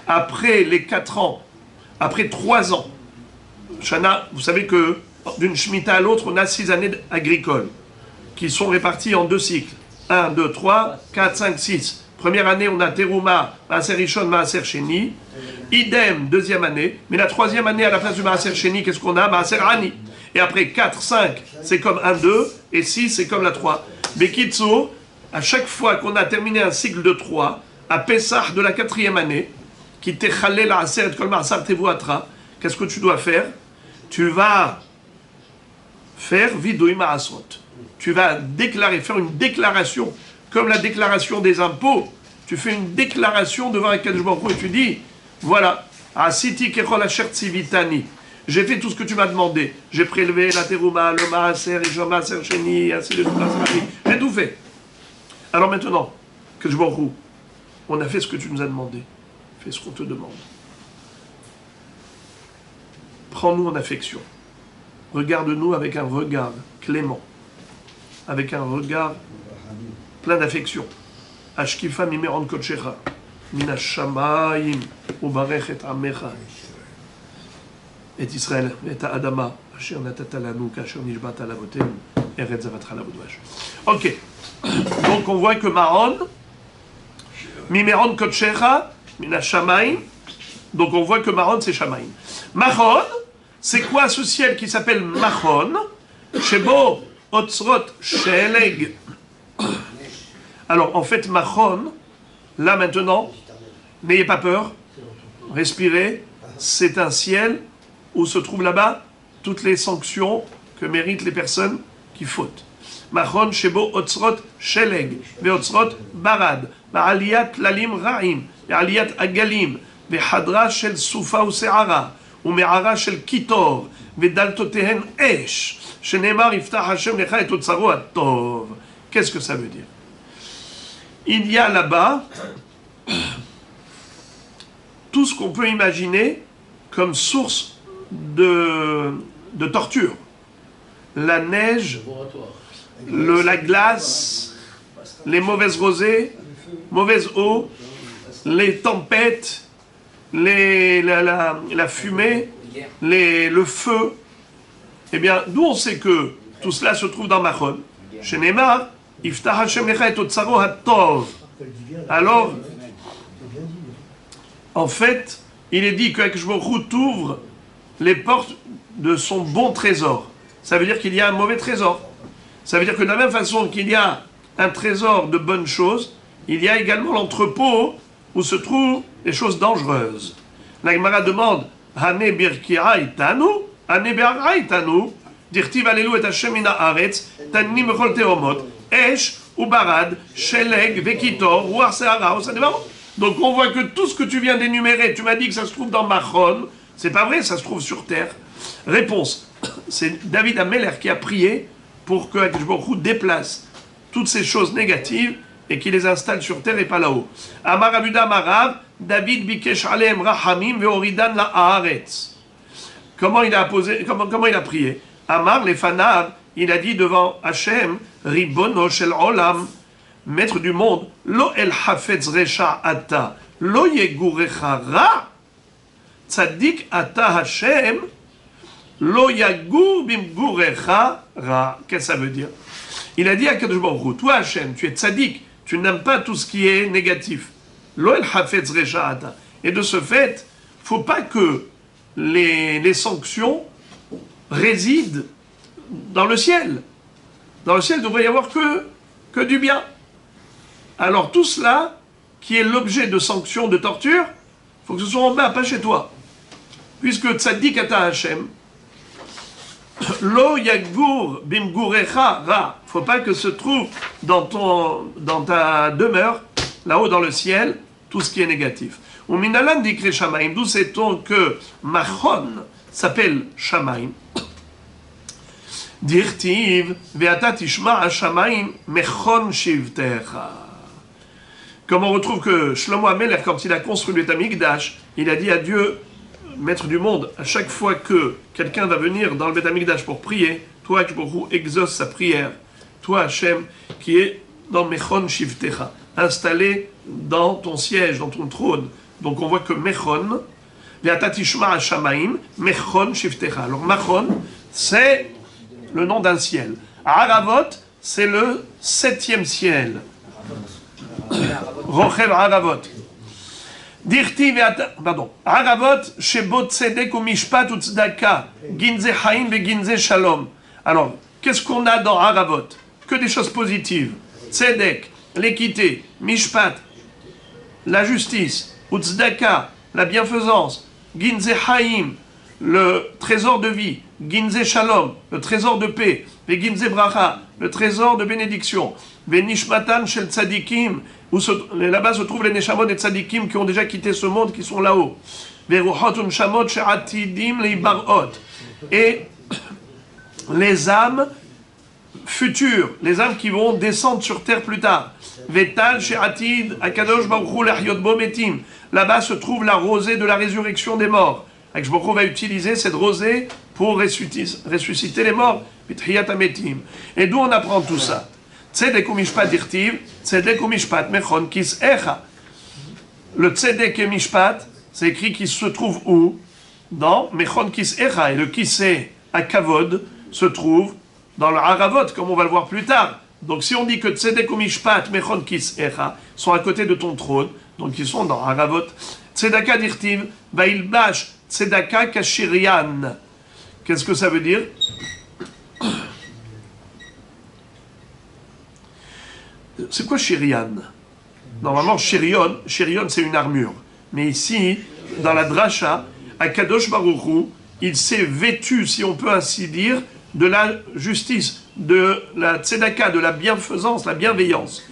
[SPEAKER 1] Après les 4 ans, après 3 ans, Shana, vous savez que d'une Shemitah à l'autre, on a 6 années agricoles qui sont réparties en 2 cycles. 1, 2, 3, 4, 5, 6. Première année, on a Teruma, Maaser Rishon, Maaser Sheni. Idem, deuxième année. Mais la troisième année, à la place du Maaser Sheni, qu'est-ce qu'on a? Maaser Ani. Et après 4, 5, c'est comme 1, 2. Et 6, c'est comme la 3. Bekitsu, à chaque fois qu'on a terminé un cycle de 3, à Pessah de la 4e année, qui techalé la Aseret Kol Ma'asar Tevuatra, qu'est-ce que tu dois faire? Tu vas faire Vidui Ma'asrot. Tu vas faire une déclaration, comme la déclaration des impôts. Tu fais une déclaration devant un Kadosh Baruch Hu et tu dis, voilà, Asiti Kechol Asher Tzivitani. J'ai fait tout ce que tu m'as demandé. J'ai prélevé la terouma, le maaser, le maaser sheni, ainsi de suite. J'ai tout fait. Alors maintenant, Kadosh Baruch Hu, on a fait ce que tu nous as demandé. Fais ce qu'on te demande. Prends-nous en affection. Regarde-nous avec un regard clément, avec un regard plein d'affection. Ashkifa mimeron kotshecha, mina shamayim, ubarech et amecha, et Israël, et Adama, asher natatalanu, kasher nishbata lavotenu, eretz zavatchala budvash. Ok. Donc on voit que Maron, mimeron kotshecha, mina shamayim. Donc on voit que Maron c'est shamayim. Maron, c'est quoi ce ciel qui s'appelle Machon? Shebo Otzrot Sheleg. Alors en fait Machon, là maintenant, n'ayez pas peur, respirez, c'est un ciel où se trouvent là-bas toutes les sanctions que méritent les personnes qui fautent. Machon Shebo Otzrot Sheleg, Veotzrot Barad, Ma'aliyat Lalim Ra'im, Ve'aliyat Agalim, Ve'hadra Shel Sufa ou Se'ara. ומערה של קיטור, ודלתותיהן אש, שנאמר יפתח השם לך את אוצרו הטוב. Qu'est-ce que ça veut dire? Il y a là-bas tout ce qu'on peut imaginer comme source de torture. La neige, la glace, les mauvaises rosées, mauvaise eau, les tempêtes, la fumée, le feu. Eh bien, d'où on sait que tout cela se trouve dans Machon. Chez Neymar, Iftach Hashem lecha et otzaro hatov. Alors, en fait, il est dit que Akadosh Baruch Hu t'ouvre les portes de son bon trésor. Ça veut dire qu'il y a un mauvais trésor. Ça veut dire que de la même façon qu'il y a un trésor de bonnes choses, il y a également l'entrepôt où se trouvent les choses dangereuses. La Gemara demande, Hane birkira itanu, Hane be'ara itanu. Dirtiv alelu et Hashem min haaretz, tanim bechol tehomot, esh ubarad, sheleg, vekitor, ruach se'ara, osadevaro. Donc on voit que tout ce que tu viens d'énumérer, tu m'as dit que ça se trouve dans Machon, c'est pas vrai, ça se trouve sur terre. Réponse, c'est David Ameller qui a prié pour que Akadosh Baruch Hu déplace toutes ces choses négatives et qu'il les installe sur terre et pas là-haut. Amar Abuda Marav, David bikesh aleem rahamim veoridan la haaretz. Comment il a prié? Amar lefanav, il a dit devant Hachem, Ribono shel olam, maître du monde, lo el hafetz recha ata, lo yegurecha ra, tzadik ata Hachem, lo yagur bimgurecha ra. Qu'est-ce que ça veut dire? Il a dit à Kadosh Baruch Hu, toi Hachem, tu es tzadik, tu n'aimes pas tout ce qui est négatif. Lo el hafetz recha ata. Et de ce fait, faut pas que les sanctions résident dans le ciel. Dans le ciel, il devrait y avoir que du bien. Alors tout cela, qui est l'objet de sanctions, de torture, il faut que ce soit en bas, pas chez toi. Puisque tzaddik ata Hashem, lo yagur bimgurecha ra, il ne faut pas que se trouve dans ta demeure, là-haut dans le ciel, tout ce qui est négatif. Ou minalan dikre shamaim, d'où sait-on que Machon s'appelle Shamaim. Dirtiv ve'ata tishma hashamaim mechon shivtecha. Comme on retrouve que Shlomo Ameler, quand il a construit le Beth Amikdash, il a dit à Dieu, maître du monde, à chaque fois que quelqu'un va venir dans le Beth Amikdash pour prier, toi qui exauce sa prière, toi Hachem qui est dans Mechon Shivtecha, installé dans ton siège, dans ton trône. Donc on voit que Mechon, Ve'ata tishma hashamaim mechon shivtecha. Alors Machon, c'est le nom d'un ciel. Aravot, c'est le 7e ciel. Rochev Aravot. Dirti ve'ata, pardon. Aravot, shebo tzedek ou mishpat ou tzedaka, ginze chaim ve ginze shalom. Alors, qu'est-ce qu'on a dans Aravot? Que des choses positives. Tzedek, l'équité. Mishpat, la justice. Ou tzedaka, la bienfaisance. Ginze chaim, le trésor de vie. Ginze shalom, le trésor de paix. Ve ginze bracha, le trésor de bénédiction. Ve nishmatan shel tzadikim, où là-bas se trouvent les neshamot des tzadikim qui ont déjà quitté ce monde, qui sont là-haut. Ve ruchot unshamot she'atidim leibarot. Et les âmes futures, les âmes qui vont descendre sur terre plus tard. Vetal she'atid akadosh baruch hu lehyot bo metim. Là-bas se trouve la rosée de la résurrection des morts. Akadosh baruch hu va utiliser cette rosée pour ressusciter les morts. Et d'où on apprend tout ça? Tzedek ou mishpat dirtiv, tzedek ou mishpat mechon kis echa. Le tzedek et mishpat, c'est écrit qu'il se trouve où? Dans mechon kis echa. Et le kisé à kavod se trouve dans le haravot, comme on va le voir plus tard. Donc si on dit que tzedek ou mishpat mechon kis echa sont à côté de ton trône, donc ils sont dans haravot. Tzedaka dirtiv, vailbash tzedaka kashirian. Qu'est-ce que ça veut dire? C'est quoi Shirian? Normalement, Shirion c'est une armure. Mais ici, dans la dracha, Akadosh Baruch Hu, il s'est vêtu, si on peut ainsi dire, de la justice, de la tzedaka, de la bienfaisance, la bienveillance.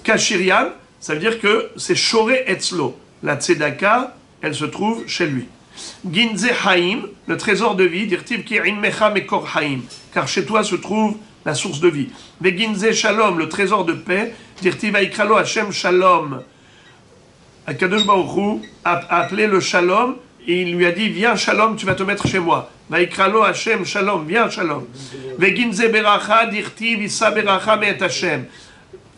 [SPEAKER 1] Kashirian, ça veut dire que c'est Shoré Etzlo. La tzedaka, elle se trouve chez lui. Ginze Haim, le trésor de vie, dirtiv ki mecha mekor Haim, car chez toi se trouve la source de vie. Veginze Shalom, le trésor de paix, dirtiv aikralo Hashem Shalom. Akadosh Baruch Hu a appelé le Shalom et il lui a dit viens Shalom, tu vas te mettre chez moi. Vaikralo Hashem Shalom, viens Shalom. Veginze Beracha, dirtiv Issa Beracha me'et Hashem.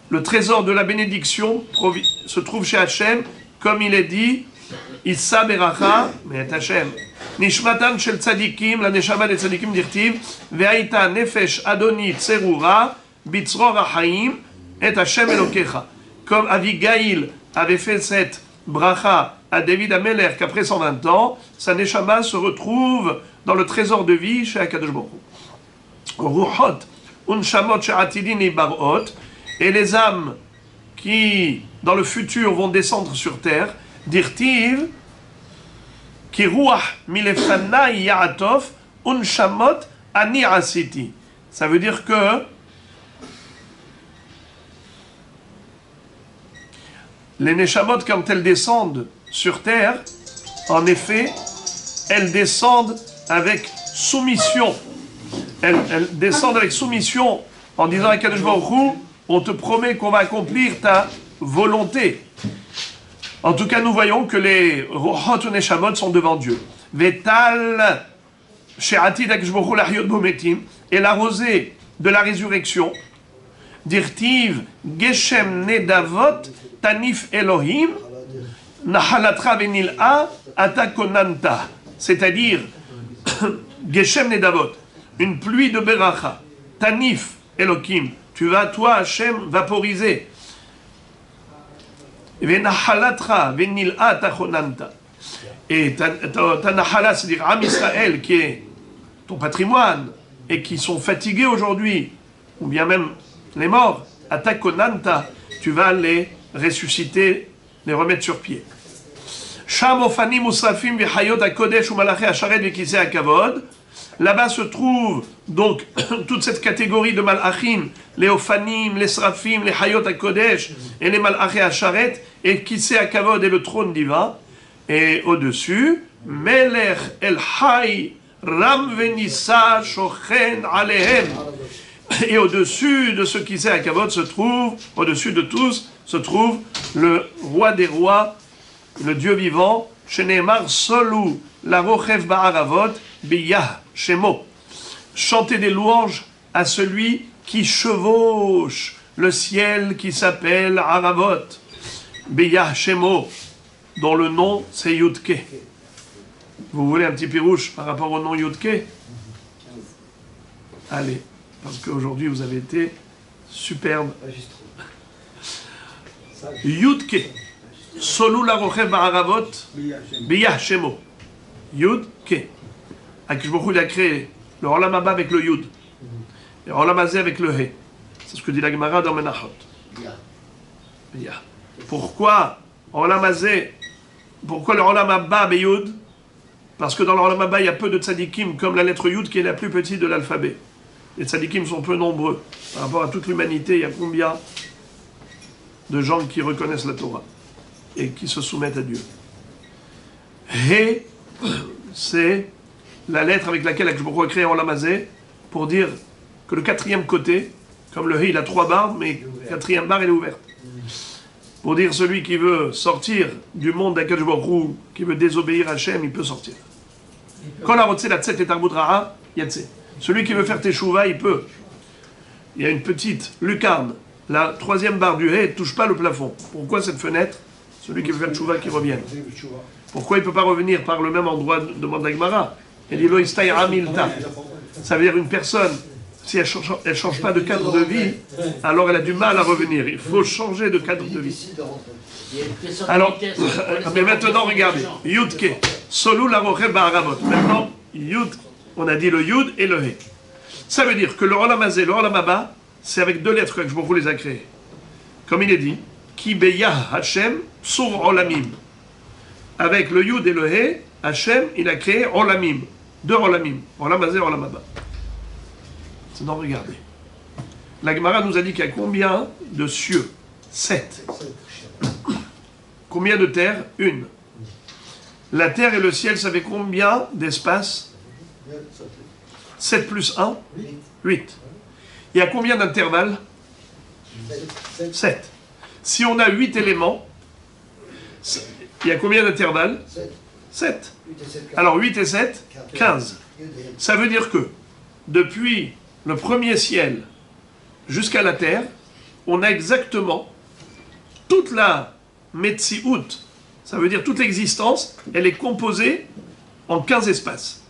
[SPEAKER 1] Le trésor de la bénédiction se trouve chez Hashem, comme il est dit. Issa beracha me'et Hashem. Nishmatan shel tzadikim, la neshama des tzadikim dirtiv, ve'aita nefesh adoni tserura, bitzror hachaim, et Hashem elokecha. Comme Avigail avait fait cette bracha à David Ameller qu'après 120 ans, sa neshama se retrouve dans le trésor de vie chez Akadosh Baruch Hu. Ruchot, unshamot she'atidin ibarot, et les âmes qui, dans le futur, vont descendre sur terre, dirtiv, ki ruach milefana ya'atov, unshamot Ani asiti. Ça veut dire que les neshamot, quand elles descendent sur terre, en effet, elles descendent avec soumission. Elles descendent avec soumission en disant à Kadosh Baruch Hu, on te promet qu'on va accomplir ta volonté. En tout cas, nous voyons que les Ruchot ou Neshamot sont devant Dieu. Vetal she'atid HaKadosh Baruch Hu l'Ahyot Bometim, et la rosée de la résurrection, dirtiv Geshem Nedavot Tanif Elohim Nahalatra Venil'a Atakonanta, c'est-à-dire Geshem Nedavot, une pluie de Beracha, Tanif Elohim, tu vas, toi, Hachem, vaporiser. Venahalatra Venil'a Atakonanta. Et ta Nahala, c'est-à-dire Am Israël, qui est ton patrimoine, et qui sont fatigués aujourd'hui, ou bien même les morts, Atakonanta, tu vas les ressusciter, les remettre sur pied. Là-bas se trouve donc toute cette catégorie de malachim, les Ophanim, les Srafim, les Hayot HaKodesh et les Malaché Asharet, et Kisei HaKavod et le trône divin. Et au-dessus, Melech El Hay Ram Venissa Shochen Alehem. Et au-dessus de ce Kisei HaKavod se trouve, au-dessus de tous, se trouve le roi des rois, le Dieu vivant, Sheneemar Solu, la Rochev Ba'aravot, Biyah Shemo. Chantez des louanges à celui qui chevauche le ciel qui s'appelle Aravot, Biyah Shemo, dont le nom c'est Yudke. Vous voulez un petit pirouche par rapport au nom Yudke? Allez, parce qu'aujourd'hui vous avez été superbe. Yudke. Solu la rochev ba'aravot biyah shemo. Yud ke. HaKadosh Baruch Hu, il a créé le Olam Haba avec le Yud. Et le Olam Hazé avec le He. C'est ce que dit la Gemara dans Menachot. Biyah. Pourquoi Olam Hazé? Pourquoi le Olam Haba be Yud? Parce que dans le Olam Haba, il y a peu de tzadikim, comme la lettre Yud qui est la plus petite de l'alphabet. Les tzadikim sont peu nombreux. Par rapport à toute l'humanité, il y a combien de gens qui reconnaissent la Torah et qui se soumettent à Dieu? He, c'est la lettre avec laquelle HaKadosh Baruch Hu a créé Olam Hazé pour dire que le quatrième côté, comme le He, il a 3 barres, mais la quatrième barre, elle est ouverte. Pour dire celui qui veut sortir du monde d'HaKadosh Baruch Hu, qui veut désobéir à Hachem, il peut sortir. Quand la rotse la tset et tarbut ra'a, yatse. Celui qui veut faire teshuva, il peut. Il y a une petite lucarne. La 3e barre du He ne touche pas le plafond. Pourquoi cette fenêtre? Celui qui veut faire teshuva, qui revienne. Pourquoi il ne peut pas revenir par le même endroit, demande la Gemara? Il dit lo istayra milta. Ça veut dire une personne, si elle ne change pas de cadre de vie, alors elle a du mal à revenir. Il faut changer de cadre de vie. Alors, mais maintenant, regardez. Yudke. Solu la rochev ba'aravot. Maintenant, Yud, on a dit le Yud et le He. Ça veut dire que le Olam Hazé, le Olam Haba, c'est avec 2 lettres que je vous les a créées. Comme il est dit, Ki beyah Hashem sur Olamim. Avec le Yud et le He, Hashem, il a créé Olamim. 2 Olamim. Olam Hazé, Olam Haba. Sinon, regardez. La Gemara nous a dit qu'il y a combien de cieux? 7. Combien de terres? 1. La terre et le ciel, ça fait combien d'espace? 7 plus 1? 8. Il y a combien d'intervalles? 7. Si on a 8 éléments, il y a combien d'intervalles? 7. Alors 8 et 7, 15. Ça veut dire que depuis le premier ciel jusqu'à la terre, on a exactement toute la Metsiout, ça veut dire toute l'existence, elle est composée en 15 espaces.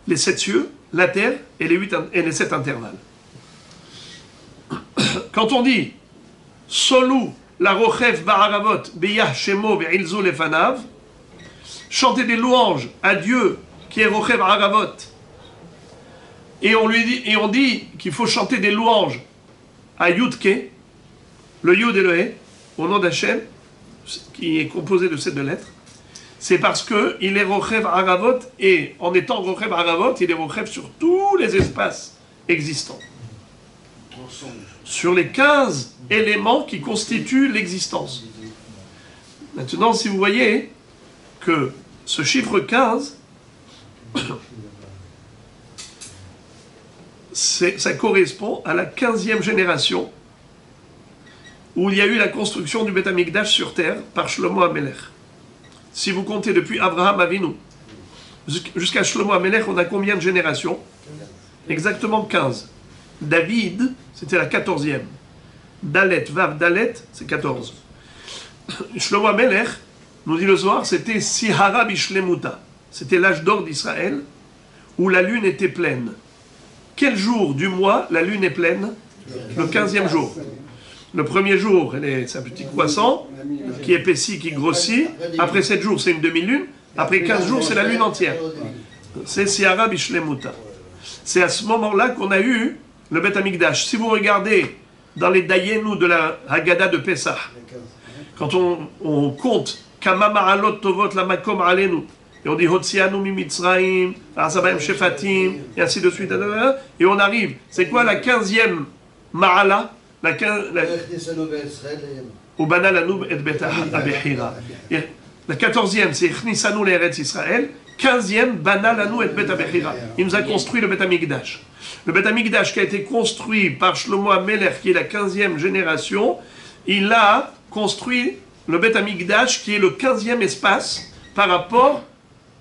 [SPEAKER 1] Les 7 cieux, la terre et les 7 intervalles. Quand on dit Solu la rochev ba'aravot biyah shemo ve'ilzu lefanav, chanter des louanges à Dieu qui est rochev ba'aravot, et on dit qu'il faut chanter des louanges à Yudke, le Yud et le He, au nom d'Hachem, qui est composé de ces 2 lettres. C'est parce qu'il est Rochev Haravot, et en étant Rochev Haravot, il est Rochev sur tous les espaces existants. Sur les 15 éléments qui constituent l'existence. Maintenant, si vous voyez que ce chiffre 15, ça correspond à la 15e génération où il y a eu la construction du Beth Amikdash sur terre par Shlomo HaMelech. Si vous comptez depuis Abraham Avinu jusqu'à Shlomo HaMelech, on a combien de générations? Exactement 15. David, c'était la 14e. Dalet, Vav, Dalet, c'est 14. Shlomo HaMelech, nous dit le soir, c'était Sihara Bishlemuta. C'était l'âge d'or d'Israël, où la lune était pleine. Quel jour du mois la lune est pleine? Le 15e jour. Le premier jour, c'est un petit croissant qui épaissit, qui grossit. Après 7 jours, c'est une demi-lune. Après 15 jours, c'est la lune entière. C'est Sihara Bishlemuta. C'est à ce moment-là qu'on a eu le Beth Amikdash. Si vous regardez dans les Dayenu de la Haggadah de Pessah, quand on compte Kama Ma'alot Tovot la Makom Alenu, et on dit Hotzianu mi Mitzraim, Azabaim Shefatim, et ainsi de suite, et on arrive. C'est quoi la 15e Ma'ala? Ubana Lanub et Bet Abechira. La 14e, c'est Chnisanu l'Eretz Israël. 15e, Bana Lanu et Bet Abechira. Il nous a construit le Beth Amikdash. Le Beth Amikdash qui a été construit par Shlomo HaMelech, qui est la 15e génération, il a construit le Beth Amikdash qui est le 15e espace par rapport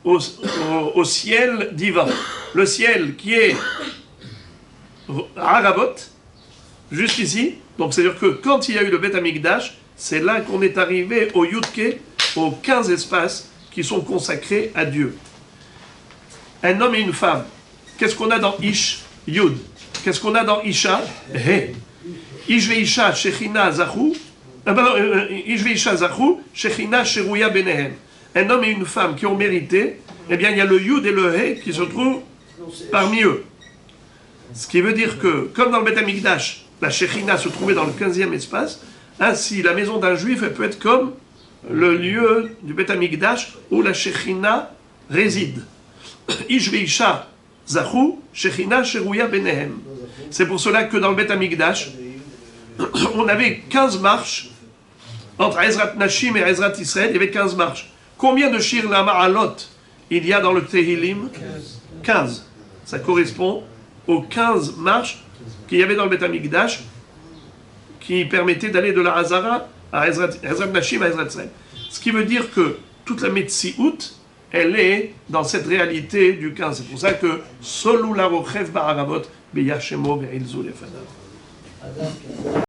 [SPEAKER 1] au ciel divin. Le ciel qui est Haravot, jusqu'ici. Donc c'est-à-dire que quand il y a eu le Beth Amikdash, c'est là qu'on est arrivé au Yudke, aux 15 espaces qui sont consacrés à Dieu. Un homme et une femme. Qu'est-ce qu'on a dans Ish? Yud. Qu'est-ce qu'on a dans Isha? He. Ish ve'isha shechina zachu. Ish ve'isha zachu shechina sherouya benehem. Un homme et une femme qui ont mérité, eh bien il y a le Yud et le He qui se trouvent parmi eux. Ce qui veut dire que, comme dans le Beth Amikdash, la shechina se trouvait dans le 15e espace, ainsi la maison d'un juif, elle peut être comme le lieu du Beth Amikdash où la shechina réside. Ish ve'isha zachu shechina sherouya benehem. C'est pour cela que dans le Beth Amikdash, on avait 15 marches entre Ezrat Nashim et Ezrat Israël, il y avait 15 marches. Combien de Shir la Ma'alot il y a dans le Tehillim? 15. Ça correspond aux 15 marches qu'il y avait dans le Beth Amikdash qui permettaient d'aller de la Hazara à Ezrat Nashim à Ezrat Israël. Ce qui veut dire que toute la Metsiout, elle est dans cette réalité du 15. C'est pour ça que Solou la Rochev Ba'aravot Beyashemo Be'ilzu Lefanav.